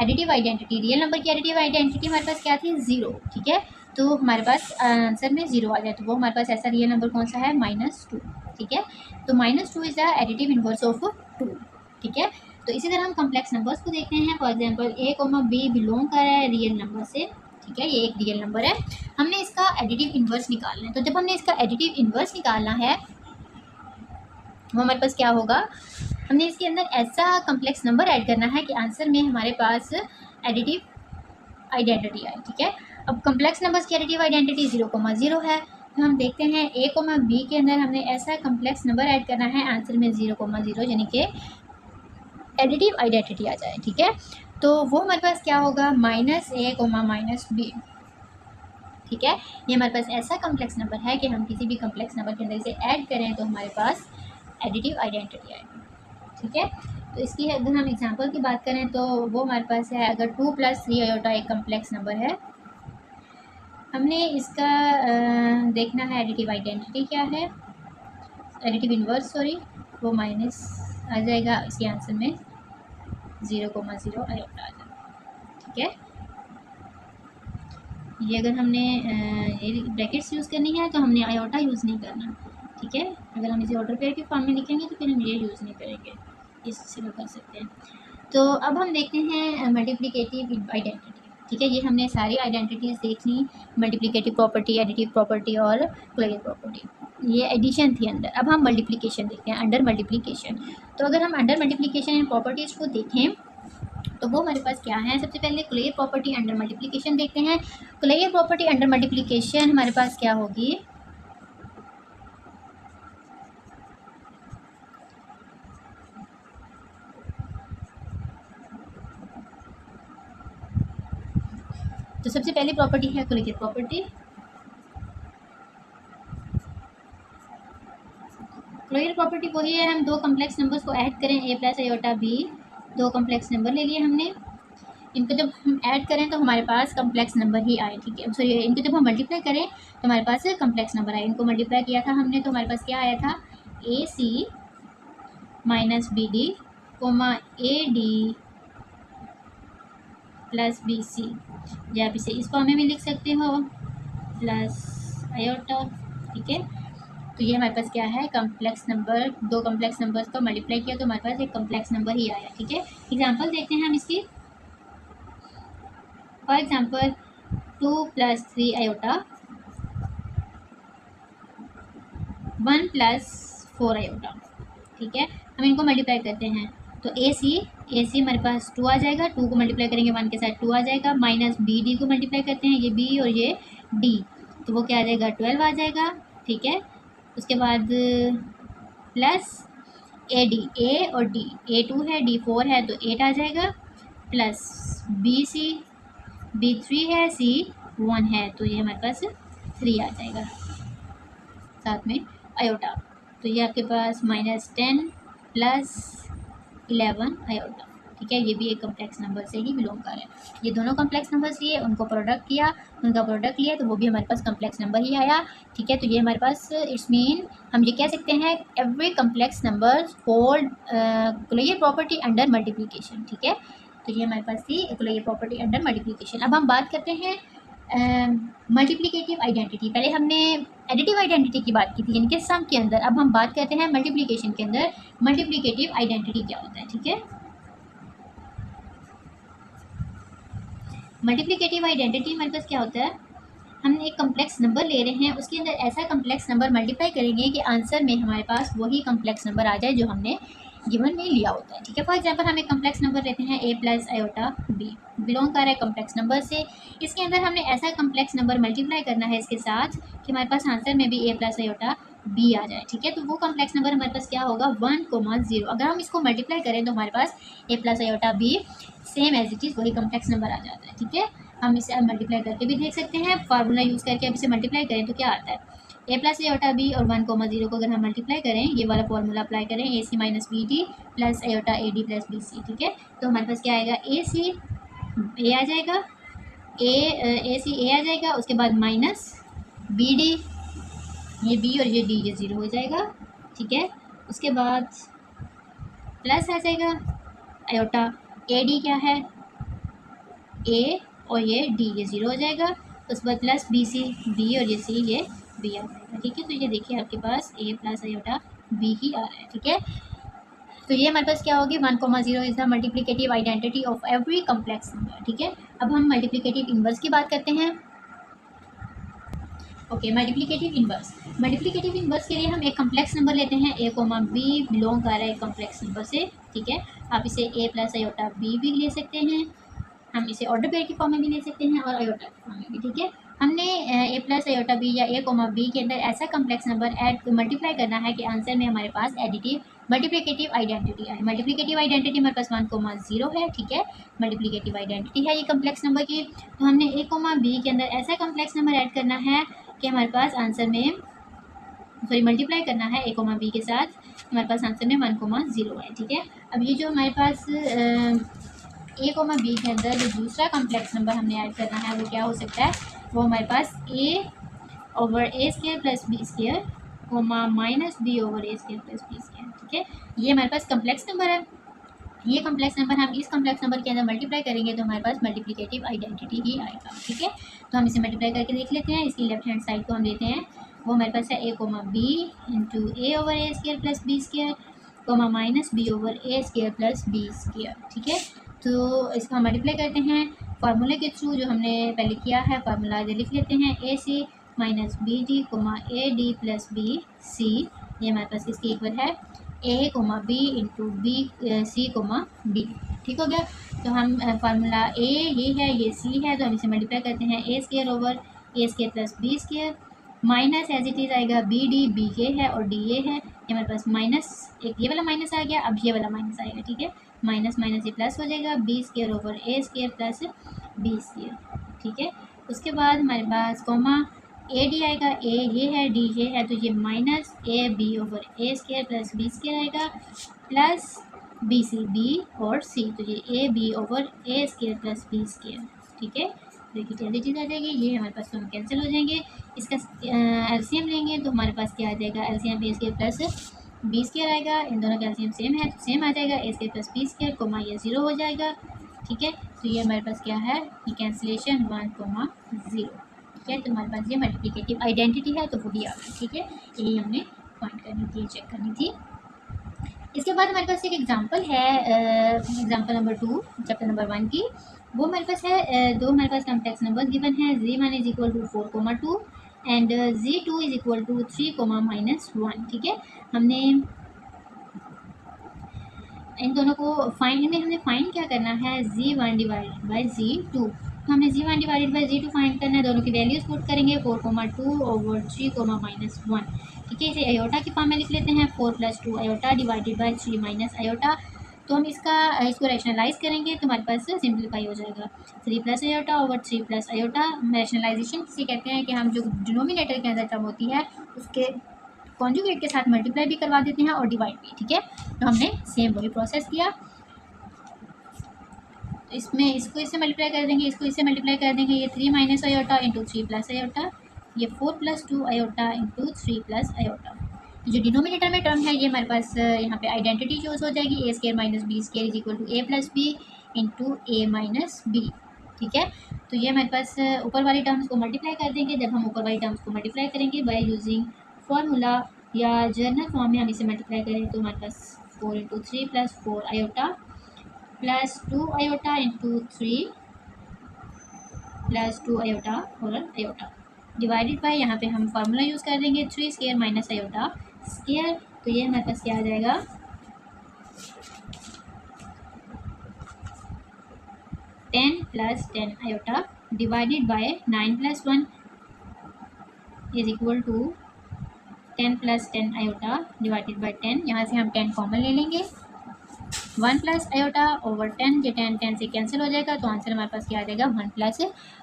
एडिटिव आइडेंटिटी, रियल नंबर की एडिटिव आइडेंटिटी हमारे पास क्या थी? 0, ठीक है। तो हमारे पास आंसर में 0 आ जाए, तो वो हमारे पास ऐसा रियल नंबर कौन सा है? -2, ठीक है। तो -2 is the additive inverse of 2, ठीक है। तो इसी तरह हम कम्प्लेक्स नंबर्स को देखते हैं। For example a, b belong कर रहा है रियल नंबर से, ठीक है, ये एक रियल नंबर है, हमने इसका एडिटिव इन्वर्स निकालना है। तो जब हमने इसका एडिटिव इन्वर्स निकालना है वो हमारे पास क्या होगा? हमने इसके अंदर ऐसा कम्प्लेक्स नंबर ऐड करना है कि आंसर में हमारे पास एडिटिव आइडेंटिटी आए, ठीक है। अब कम्प्लेक्स नंबर्स की एडिटिव आइडेंटिटी 0, 0 है, तो हम देखते हैं a, b के अंदर हमने ऐसा कम्प्लेक्स नंबर ऐड करना है आंसर में 0, 0 यानी कि एडिटिव आइडेंटिटी आ जाए, ठीक है। तो वो हमारे पास क्या होगा? -a, -b, ठीक है। ये हमारे पास ऐसा कम्प्लेक्स नंबर है कि हम किसी भी कम्प्लेक्स नंबर के अंदर इसे ऐड करें तो हमारे पास एडिटिव आइडेंटिटी आएगी, ठीक है। तो इसकी अगर हम एग्जांपल की बात करें तो वो हमारे पास है, अगर 2 + 3 आयोटा एक कम्प्लेक्स नंबर है, हमने इसका देखना है एडिटिव आइडेंटिटी क्या है, एडिटिव इन्वर्स सॉरी, वो माइनस आ जाएगा इसके आंसर में 0,0 आयोटा आ जाएगा। ठीक है, ये अगर हमने ब्रैकेट्स यूज़ करनी है तो हमने आयोटा यूज़ नहीं करना। ठीक है, अगर हम इसे ऑर्डर पेयर के फॉर्म में लिखेंगे तो फिर हम ये यूज़ नहीं करेंगे, इससे कर सकते हैं। तो अब हम देखते हैं मल्टीप्लिकेटिव आइडेंटिटी। ठीक है, ये हमने सारी आइडेंटिटीज़ देख ली, मल्टीप्लिकेटिव प्रॉपर्टी, एडिटिव प्रॉपर्टी और क्लोजर प्रॉपर्टी, ये एडिशन थी अंदर। अब हम मल्टीप्लिकेशन देखते हैं, अंडर मल्टीप्लिकेशन। तो अगर हम अंडर मल्टीप्लिकेशन एंड प्रॉपर्टीज़ को देखें तो वो हमारे पास क्या है, सबसे पहले क्लोजर प्रॉपर्टी अंडर मल्टीप्लिकेशन देखते हैं। क्लोजर प्रॉपर्टी अंडर मल्टीप्लिकेशन हमारे पास क्या होगी, तो सबसे पहली प्रॉपर्टी है क्लोजर प्रॉपर्टी। क्लोजर प्रॉपर्टी वही है, हम दो कम्प्लेक्स नंबर्स को ऐड करें, a प्लस आयोटा b, दो कम्प्लेक्स नंबर ले लिए हमने, इनको जब हम ऐड करें तो हमारे पास कम्प्लेक्स नंबर ही आए। ठीक है, सॉरी, इनको जब हम मल्टीप्लाई करें तो हमारे पास कम्प्लेक्स नंबर आए। इनको मल्टीप्लाई किया था हमने तो हमारे पास क्या आया था, AC minus BD comma AD plus BC, या आप इसे इस फॉर्म में भी लिख सकते हो प्लस आयोटा। ठीक है, तो ये हमारे पास क्या है, कम्प्लेक्स नंबर, दो कम्प्लेक्स नंबर्स को मल्टीप्लाई किया तो हमारे पास एक कम्प्लेक्स नंबर ही आया। ठीक है, एग्जांपल देखते हैं हम इसकी। For example 2 + 3 iota 1 + 4 iota. ठीक है, हम इनको मल्टीप्लाई करते हैं तो AC हमारे पास 2 आ जाएगा, 2 को मल्टीप्लाई करेंगे 1 के साथ 2 आ जाएगा, माइनस BD को मल्टीप्लाई करते हैं, ये B और ये D, तो वो क्या आ जाएगा 12 आ जाएगा। ठीक है, उसके बाद प्लस AD, A और D, A 2 है D 4 है तो 8 आ जाएगा, प्लस BC, B 3 है C 1 है तो ये हमारे पास 3 आ जाएगा, साथ में आयोटा। तो ये आपके पास -10 + 11 आयोटा। ठीक है, ये भी एक कम्प्लेक्स नंबर से ही बिलोंग कर रहा है। ये दोनों कम्प्लेक्स नंबर्स लिए, उनको प्रोडक्ट किया, उनका प्रोडक्ट लिया तो वो भी हमारे पास कम्प्लेक्स नंबर ही आया। ठीक है, तो ये हमारे पास इट्स मीन हम ये कह सकते हैं every complex number hold closure property under multiplication. ठीक है, तो ये हमारे पास थी क्लोजर प्रॉपर्टी अंडर मल्टीप्लिकेशन। अब हम बात करते हैं मल्टीप्लिकेटिव आइडेंटिटी। पहले हमने एडिटिव आइडेंटिटी की बात की थी, यानी कि सम के अंदर। अब हम बात करते हैं मल्टीप्लिकेशन के अंदर मल्टीप्लिकेटिव आइडेंटिटी क्या होता है। ठीक है, मल्टीप्लिकेटिव आइडेंटिटी हमारे पास क्या होता है, हम एक कम्प्लेक्स नंबर ले रहे हैं, उसके अंदर ऐसा कम्प्लेक्स नंबर मल्टीप्लाई करेंगे कि आंसर में हमारे पास वही कम्प्लेक्स नंबर आ जाए जो हमने गिवन में लिया होता है। ठीक है, फॉर एग्जांपल हम एक कम्प्लेक्स नंबर लेते हैं a + आयोटा b, बिलोंग कर रहा है कम्प्लेक्स नंबर से। इसके अंदर हमने ऐसा कम्प्लेक्स नंबर मल्टीप्लाई करना है इसके साथ कि हमारे पास आंसर में भी a + आयोटा b आ जाए। ठीक है, तो वो कम्प्लेक्स नंबर हमारे पास क्या होगा 1,0। अगर हम इसको मल्टीप्लाई करें तो हमारे पास a + iota b same as it is वही कम्प्लेक्स नंबर आ जाता है। ठीक है, हम इसे अब मल्टीप्लाई करके भी देख सकते हैं, फार्मूला यूज़ करके अब इसे मल्टीप्लाई करें तो क्या आता है, a + आयोटा b और 1,0 को अगर हम मल्टीप्लाई करें, ये वाला फार्मूला अप्लाई करें, AC - BD plus iota AD plus BC। ठीक है, तो हमारे पास क्या आएगा, AC A आ जाएगा, AC A आ जाएगा, उसके बाद माइनस BD, ये B और ये D, ये 0 हो जाएगा। ठीक है, उसके बाद प्लस आ जाएगा आयोटा AD क्या है A और ये D, ये 0 हो जाएगा, उसके बाद प्लस BC B और ये C, ये B आ जाएगा। ठीक है, तो ये देखिए आपके पास A + आयोटा B ही आ रहा है। ठीक है, तो ये हमारे पास क्या होगी 1,0 is the multiplicative identity of every complex number. ठीक है, अब हम मल्टीप्लिकेटिव इन्वर्स की बात करते हैं। Okay, multiplicative inverse. Multiplicative inverse के लिए हम एक कम्प्लेक्स नंबर लेते हैं, a, b बिलोंग कर रहा है कम्प्लेक्स नंबर से। ठीक है, आप इसे a + आयोटा b भी ले सकते हैं, हम इसे ऑर्डर पेयर की फॉर्म में भी ले सकते हैं और आयोटा की फॉर्म में भी। ठीक है, हमने a + आयोटा b या a, b के अंदर ऐसा कम्प्लेक्स नंबर ऐड मल्टीप्लाई करना है कि आंसर में हमारे पास एडिटिव मल्टीप्लिकेटिव आइडेंटिटी आए। मल्टीप्लिकेटिव आइडेंटिटी हमारे पास 1,0 है। ठीक है, मल्टीप्लिकेटिव आइडेंटिटी है ये कम्प्लेक्स नंबर की, तो हमने a, b के अंदर ऐसा कम्प्लेक्स नंबर ऐड करना है कि हमारे पास आंसर में, सॉरी मल्टीप्लाई करना है a, b के साथ, हमारे पास आंसर में 1,0 है। ठीक है, अब ये जो हमारे पास a, b के अंदर जो दूसरा कम्प्लेक्स नंबर हमने ऐड करना है वो क्या हो सकता है, वो हमारे पास a over A square plus B square comma minus b over A square plus B square. ठीक है, ये हमारे पास कम्प्लेक्स नंबर है। ये कम्प्लेक्स नंबर हम इस कम्प्लेक्स नंबर के अंदर मल्टीप्लाई करेंगे तो हमारे पास मल्टीप्लिकेटिव आइडेंटिटी ही आएगा। ठीक है, तो हम इसे मल्टीप्लाई करके देख लेते हैं। इसकी लेफ्ट हैंड साइड को हम देते हैं, वो हमारे पास है a comma b into a over A square plus B square comma minus b over A square plus B square. ठीक है, तो इसको हम मल्टीप्लाई करते हैं फार्मूले के थ्रू, जो हमने पहले किया है। फार्मूला लिख लेते हैं, a C minus B d comma a D plus B c, ये हमारे पास इसके इक्वल है a comma b into b c comma d. ठीक हो गया, तो हम फार्मूला ए ये है, ये सी है, तो हम इसे मल्टीप्लाई करते हैं a square over A square plus B square minus as it is आएगा बी डी, बी ये है और डी ये है, ये हमारे पास माइनस, एक ये वाला माइनस आ गया, अब ये वाला माइनस आएगा। ठीक है, माइनस माइनस ये प्लस हो जाएगा, बी स्केयर ओवर ए स्केयर प्लस बी स्केयर। ठीक है, उसके बाद हमारे पास कॉमा ए डी आएगा, ए ये है, डी ये है, तो ये minus A B over A square plus B square आएगा प्लस बी सी, बी और सी, तो ये A B over A square plus B square. ठीक है, देखिए जल्दी चीज़ आ जाएगी, ये हमारे पास दोनों कैंसिल हो जाएंगे। इसका एलसीएम लेंगे तो हमारे पास क्या आ जाएगा, एलसीएम ए स्केयर प्लस बी स्केयर आएगा, इन दोनों का एलसीएम सेम है तो सेम आ जाएगा, a square plus B square comma ये 0 हो जाएगा। ठीक है, तो ये हमारे पास क्या है, ये कैंसिलेशन 1 कोमा 0। ठीक है, तो हमारे पास ये मल्टीप्लिकेटिव आइडेंटिटी है, तो वो भी आ गई। ठीक है, यही हमने पॉइंट करनी थी, चेक करनी थी। इसके बाद हमारे पास एक एग्जांपल है, एग्जांपल नंबर 2 चैप्टर नंबर 1 की। वो हमारे पास है, दो हमारे पास कॉम्प्लेक्स नंबर गिवन है, z1 is equal to 4 comma 2 and z2 is equal to 3 comma minus 1। ठीक है, हमने इन दोनों को हमने फाइंड क्या करना है, z1 डिवाइडेड बाई z2। तो हमने z1 divided by z2 find करना है, दोनों की वैल्यूज पुट करेंगे 4 कोमा 2 ओवर 3 कोमा माइनस 1। ठीक है, इसे आयोटा की फॉर्म में लिख लेते हैं, 4 plus 2 iota divided by 3 minus iota. तो हम इसको रैशनलाइज करेंगे तो हमारे पास सिंप्लीफाई हो जाएगा, 3 plus iota over 3 plus iota. Rationalization किसे कहते हैं कि हम जो डिनोमिनेटर के अंदर टर्म होती है उसके कॉन्जुगेट के साथ मल्टीप्लाई भी करवा देते हैं और डिवाइड भी। ठीक है, तो हमने सेम वही प्रोसेस किया, तो इसमें इसको इससे मल्टीप्लाई कर देंगे, इसको इससे मल्टीप्लाई कर देंगे, ये 3 minus iota into 3 plus iota, ये 4 plus 2 iota into 3 plus iota. तो जो डिनोमिनेटर में टर्म है ये हमारे पास यहाँ पे आइडेंटिटी चूज हो जाएगी, a square minus b square is equal to a plus b into a minus b. ठीक है, तो ये हमारे पास ऊपर वाली टर्म्स को मल्टीप्लाई कर देंगे। जब हम ऊपर वाली टर्म्स को मल्टीप्लाई करेंगे बाय यूजिंग फार्मूला या जर्नल फॉर्म में हम इसे मल्टीप्लाई करें तो हमारे पास 4 into 3 plus 4 iota plus 2 iota into 3 plus 2 iota और आयोटा डिवाइडेड बाय, यहाँ पे हम फार्मूला यूज़ कर देंगे 3 स्केयर माइनस आयोटा स्केयर। तो ये हमारे पास क्या आ जाएगा, 10 plus 10 iota divided by 9 plus 1 is equal to 10 plus 10 iota divided by 10। यहाँ से हम 10 कॉमन ले लेंगे, 1 प्लस आयोटा ओवर 10, ये 10 से कैंसिल हो जाएगा, तो आंसर हमारे पास क्या आ जाएगा, 1 प्लस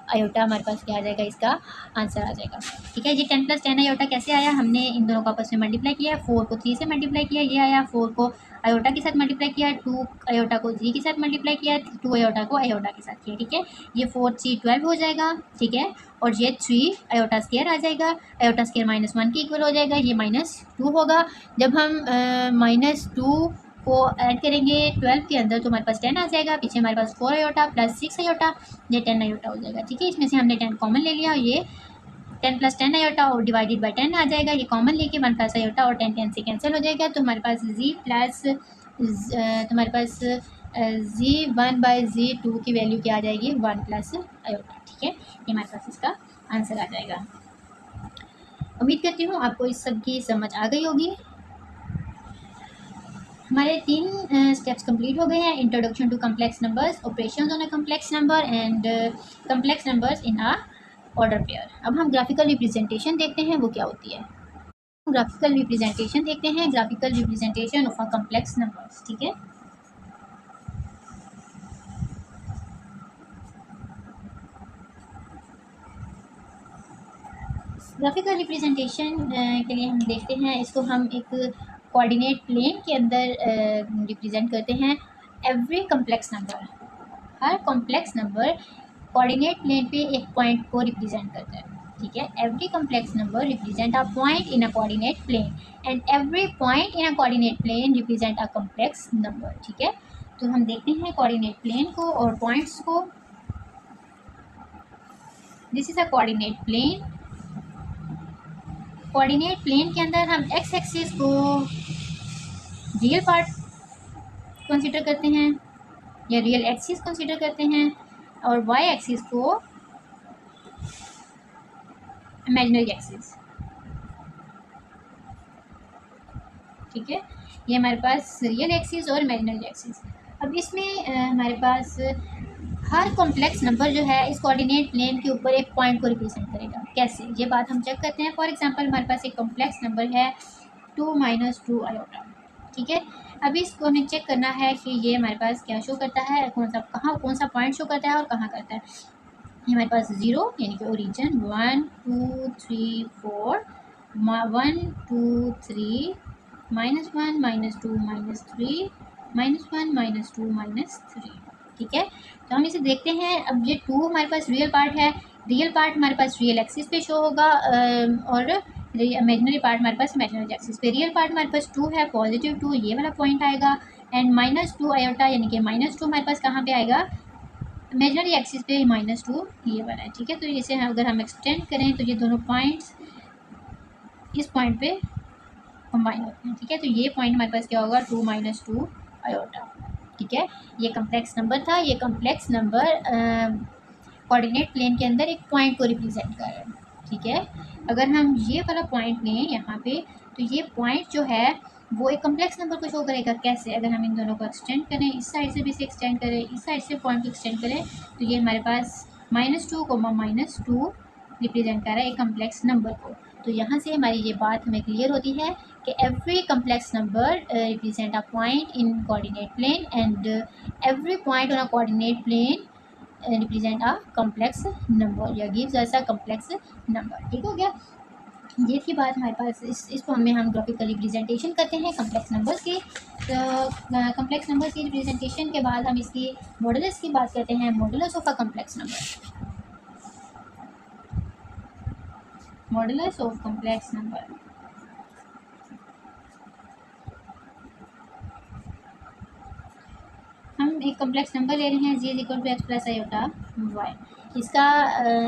आयोटा हमारे पास क्या आ जाएगा, इसका आंसर आ जाएगा। ठीक है, ये 10 प्लस 10 आयोटा कैसे आया, हमने इन दोनों को आपस में मल्टीप्लाई किया, 4 को 3 से मल्टीप्लाई किया, ये आया, 4 को आयोटा के साथ मल्टीप्लाई किया, 2 आयोटा को 3 के साथ मल्टीप्लाई किया, 2 आयोटा को आयोटा के साथ किया। ठीक है, ये 4 3 12 हो जाएगा। ठीक है, और ये 3 आयोटा स्केयर आ जाएगा, आयोटा स्केयर -1 के इक्वल हो जाएगा, ये -2 होगा। जब हम -2 को ऐड करेंगे 12 के अंदर तो हमारे पास 10 आ जाएगा, पीछे हमारे पास 4 आयोटा प्लस 6 आयोटा, ये 10 आयोटा हो जाएगा। ठीक है, इसमें से हमने 10 कॉमन ले लिया, ये 10 प्लस 10 आयोटा और डिवाइडेड बाय 10 आ जाएगा, ये कॉमन लेके 1 प्लस आयोटा और 10 से कैंसिल हो जाएगा, तो हमारे पास तुम्हारे पास z1 बाई z2 की वैल्यू क्या आ जाएगी, 1 प्लस आयोटा। ठीक है, ये हमारे पास इसका आंसर आ जाएगा। उम्मीद करती हूँ आपको इस सब की समझ आ गई होगी। हमारे 3 स्टेप्स कंप्लीट हो गए हैं, introduction to complex numbers, operations on a complex number and complex numbers in a order pair. अब हम ग्राफिकल रिप्रेजेंटेशन देखते हैं वो क्या होती है। ग्राफिकल रिप्रेजेंटेशन देखते हैं, graphical representation of a complex numbers. ठीक है, ग्राफिकल रिप्रेजेंटेशन के लिए हम देखते हैं, इसको हम एक कोऑर्डिनेट प्लेन के अंदर रिप्रेजेंट करते हैं। एवरी कम्प्लेक्स नंबर, हर कॉम्प्लेक्स नंबर कोऑर्डिनेट प्लेन पे एक पॉइंट को रिप्रेजेंट करता है, ठीक है। Every complex number represent a point in a coordinate plane and every point in a coordinate plane represent a complex number, ठीक है। तो हम देखते हैं कोऑर्डिनेट प्लेन को और पॉइंट्स को। This is a coordinate plane. Coordinate plane के अंदर हम एक्स एक्सिस को रियल पार्ट कंसीडर करते हैं या रियल एक्सिस कंसीडर करते हैं और वाई एक्सिस को इमेजिनरी एक्सिस, ठीक है। ये हमारे पास रियल एक्सिस और इमेजिनरी एक्सिस। अब इसमें हमारे पास हर कॉम्प्लेक्स नंबर जो है इस कोऑर्डिनेट प्लेन के ऊपर एक पॉइंट को रिप्रेजेंट करेगा। कैसे, ये बात हम चेक करते हैं। फॉर एग्जांपल हमारे पास एक कॉम्प्लेक्स नंबर है 2 - 2 आयोटा, ठीक है। अभी इसको हमें चेक करना है कि ये हमारे पास क्या शो करता है, कौन सा पॉइंट शो करता है और कहाँ करता है। ये हमारे पास 0 यानी कि ओरिजिन 1 2 3 4 1 2 3 -1 -2 -3 -1 -2 -3, ठीक है। तो हम इसे देखते हैं। अब ये 2 हमारे पास रियल पार्ट है, रियल पार्ट हमारे पास रियल एक्सिस पे शो होगा और इमेजिनरी पार्ट हमारे पास इमेजिनरी एक्सिस पे। रियल पार्ट हमारे पास 2 है, पॉजिटिव 2 ये वाला पॉइंट आएगा एंड -2 आयोटा यानी कि -2 हमारे पास कहाँ पे आएगा, इमेजिनरी एक्सिस पे -2 ये वाला है, ठीक है। तो इसे अगर हम एक्सटेंड करें तो ये दोनों पॉइंट्स इस पॉइंट पे कंबाइन होते हैं, ठीक है। तो ये पॉइंट हमारे पास क्या होगा, 2 - 2 आयोटा, ठीक है। ये कम्प्लेक्स नंबर था। ये कम्प्लेक्स नंबर कोऑर्डिनेट प्लेन के अंदर एक पॉइंट को रिप्रेजेंट कर रहा है, ठीक है। अगर हम ये वाला पॉइंट लें यहाँ पे तो ये पॉइंट जो है वो एक कम्प्लेक्स नंबर को शो करेगा। कैसे, अगर हम इन दोनों को एक्सटेंड करें, इस साइड से भी इसे एक्सटेंड करें, इस साइड से पॉइंट को एक्सटेंड करें तो ये हमारे पास -2, -2 रिप्रेजेंट कर रहा है एक कम्प्लेक्स नंबर को। तो यहाँ से हमारी ये बात हमें क्लियर होती है कि every complex number represent a point in coordinate plane and every point on a coordinate plane represent a complex number या gives us a complex number, ठीक हो गया। ये थी बात हमारे पास। इसको हम ग्राफिकली रिप्रेजेंटेशन करते हैं कम्प्लेक्स नंबर्स की। तो कम्प्लेक्स नंबर्स की रिप्रेजेंटेशन के बाद हम इसकी मॉडुलस की बात करते हैं। Modulus of a complex number, modulus of complex number. हम एक कम्प्लेक्स नंबर ले रहे हैं z equal to x plus iota y. इसका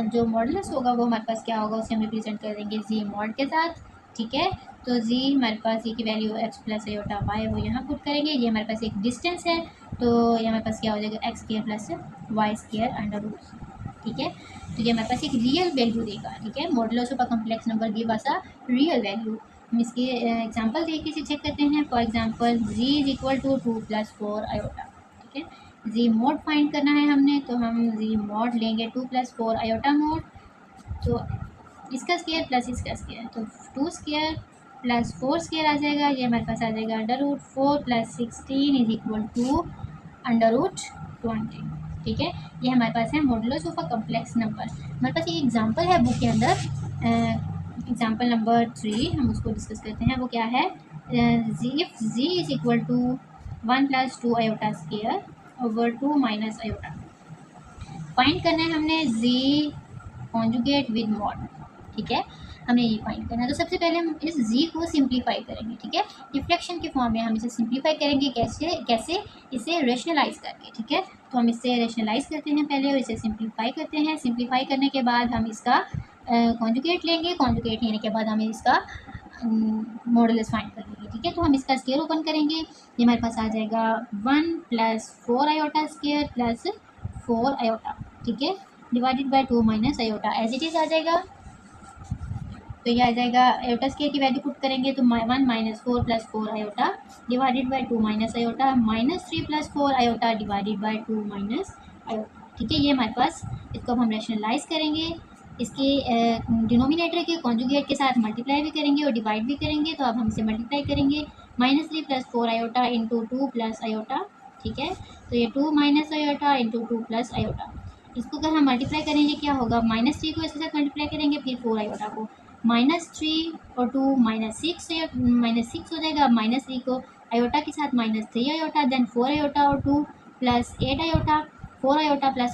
जो मॉडुलस होगा वो हमारे पास क्या होगा, उसे हम रिप्रेजेंट कर देंगे जी मॉड के साथ, ठीक है। तो जी हमारे पास ये की value X plus iota Y वो यहाँ पुट करेंगे। ये हमारे पास एक डिस्टेंस है तो ये हमारे पास क्या हो जाएगा, X square plus Y square under root, ठीक है। तो ये हमारे पास एक रियल वैल्यू देगा, ठीक है। Modulus of a complex number give us a real value. हम इसके एग्जांपल देख के चेक करते हैं। For example Z is equal to 2 + 4 iota, ठीक है। जी मोड फाइंड करना है हमने तो हम जी मोड लेंगे 2 + 4 आयोटा मोड। तो इसका स्क्वायर प्लस इसका स्क्वायर तो 2 स्क्वायर प्लस 4 स्क्वायर आ जाएगा। ये हमारे पास आ जाएगा under root 4 + 16 is equal to under root 20, ठीक है। ये हमारे पास है modulus of a complex number. हमारे पास एक एग्जांपल है बुक के अंदर, एग्जांपल नंबर 3 हम उसको डिस्कस करते हैं। वो क्या है, if Z is equal to 1 + 2 iota square over 2 - iota. Find करना है हमने जी कॉन्जुगेट विद मॉड, ठीक है। हमें ये फाइंड करना है। तो सबसे पहले हम इस जी को सिंप्लीफाई करेंगे, ठीक है। रिफ्लेक्शन के फॉर्म में हम इसे सिंप्लीफाई करेंगे। कैसे इसे रेशनलाइज करके, ठीक है। तो हम इसे रेशनलाइज करते हैं पहले और इसे सिंप्लीफाई करते हैं। सिंप्लीफाई करने के बाद हम इसका कॉन्जुगेट लेंगे। कॉन्जुगेट लेने के बाद हमें इसका मॉडुलस फाइंड कर लेंगे, ठीक है। तो हम इसका स्क्वायर ओपन करेंगे। ये हमारे पास आ जाएगा 1 + 4 आयोटा स्क्वायर प्लस 4 आयोटा, ठीक है, divided by 2 - iota as it is आ जाएगा। तो ये आ जाएगा आयोटा स्क्वायर की वैल्यू पुट करेंगे तो 1 - 4 + 4 iota divided by 2 - iota -3 + 4 iota divided by 2 - iota, ठीक है। ये हमारे पास, इसको हम रेशनलाइज करेंगे। इसके डिनोमिनेटर के कॉन्जुगेट के साथ मल्टीप्लाई भी करेंगे और डिवाइड भी करेंगे। तो अब हम इसे मल्टीप्लाई करेंगे -3 + 4 आयोटा इंटू 2 + आयोटा, ठीक है। तो ये 2 - आयोटा इंटू 2 + आयोटा। इसको अगर हम मल्टीप्लाई करेंगे क्या होगा, -3 को इसके साथ मल्टीप्लाई करेंगे फिर 4 आयोटा को, -3 और 2 -6 हो जाएगा। -3 को आयोटा के साथ -3 आयोटा देन 4 आयोटा और 2 + 8 iota 4 iota plus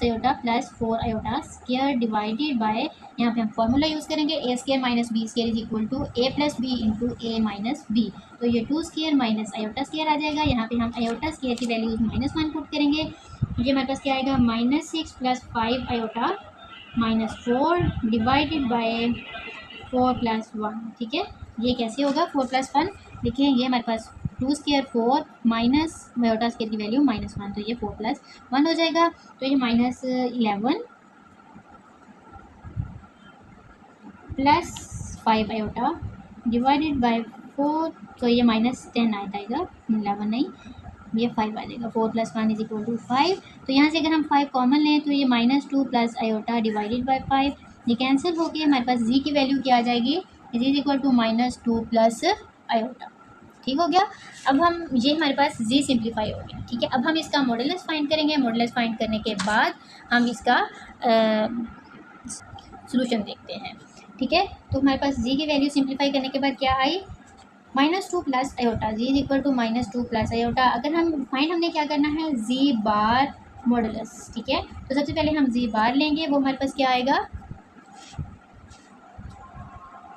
4 iota square divided by, यहाँ पे हम फॉर्मूला यूज़ करेंगे a square minus b square is equal to a plus b into a minus b. तो ये 2 स्क्वायर माइनस आयोटा स्क्वायर आ जाएगा। यहाँ पे हम आयोटा स्क्वायर की वैल्यूज -1 पुट करेंगे, ये हमारे पास क्या आएगा -6 plus 5 iota -4 divided by 4 plus 1। ठीक है, ये कैसे होगा 4 प्लस 1, देखिए ये हमारे पास 2 स्क्वायर 4 माइनस आयोटा स्क्वायर की वैल्यू -1, तो ये 4 प्लस 1 हो जाएगा। तो ये -11 प्लस 5 आयोटा डिवाइडेड बाय 4, तो ये -10 आ जाएगा, 11 नहीं, ये 5 आ जाएगा। 4 प्लस 1 इज इक्वल टू 5। तो यहाँ से अगर हम 5 कॉमन लें तो ये -2 प्लस आयोटा डिवाइडेड बाय 5, ये कैंसिल होके हमारे पास जी की वैल्यू क्या आ जाएगी, is equal to -2 plus iota. ठीक हो गया। अब हम, ये हमारे पास जी सिंप्लीफाई हो गया। ठीक है, अब हम इसका मॉडुलस फाइंड करेंगे। मॉडुलस फाइंड करने के बाद हम इसका सॉल्यूशन देखते हैं। ठीक है, तो हमारे पास जी की वैल्यू सिंप्लीफाई करने के बाद क्या आई, -2 plus iota, Z is equal to -2 plus iota. अगर हम फाइंड, हमने क्या करना है, जी बार मॉडुलस। ठीक है, तो सबसे पहले हम जी बार लेंगे, वो हमारे पास क्या आएगा,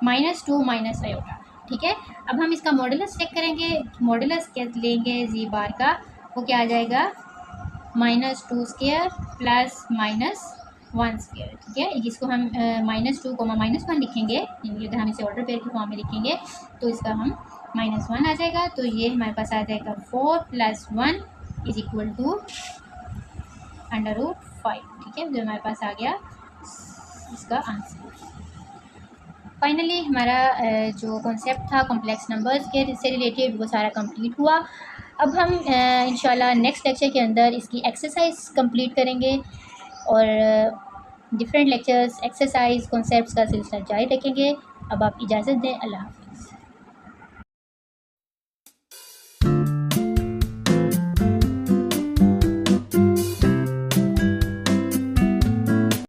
-2 माइनस आयोटा। ठीक है, अब हम इसका मॉडुलस चेक करेंगे। मॉडुलस क्या लेंगे जी बार का, वो क्या आ जाएगा, -2 स्क्वायर प्लस -1 स्क्वायर। ठीक है, इसको हम -2 -1 लिखेंगे, यानी अगर हम इसे ऑर्डर पेयर के फॉर्म में लिखेंगे तो इसका हम -1 आ जाएगा। तो ये हमारे पास आ जाएगा 4 प्लस 1 इज इक्वल टू √5। ठीक है, जो हमारे पास आ गया इसका आंसर। फाइनली हमारा जो कॉन्सेप्ट था कॉम्प्लेक्स नंबर्स के से रिलेटेड, वो सारा कंप्लीट हुआ। अब हम इंशाल्लाह नेक्स्ट लेक्चर के अंदर इसकी एक्सरसाइज कंप्लीट करेंगे और डिफरेंट लेक्चर्स, एक्सरसाइज, कॉन्सेप्ट्स का सिलसिला जारी रखेंगे। अब आप इजाज़त दें, अल्लाह हाफ़िज़।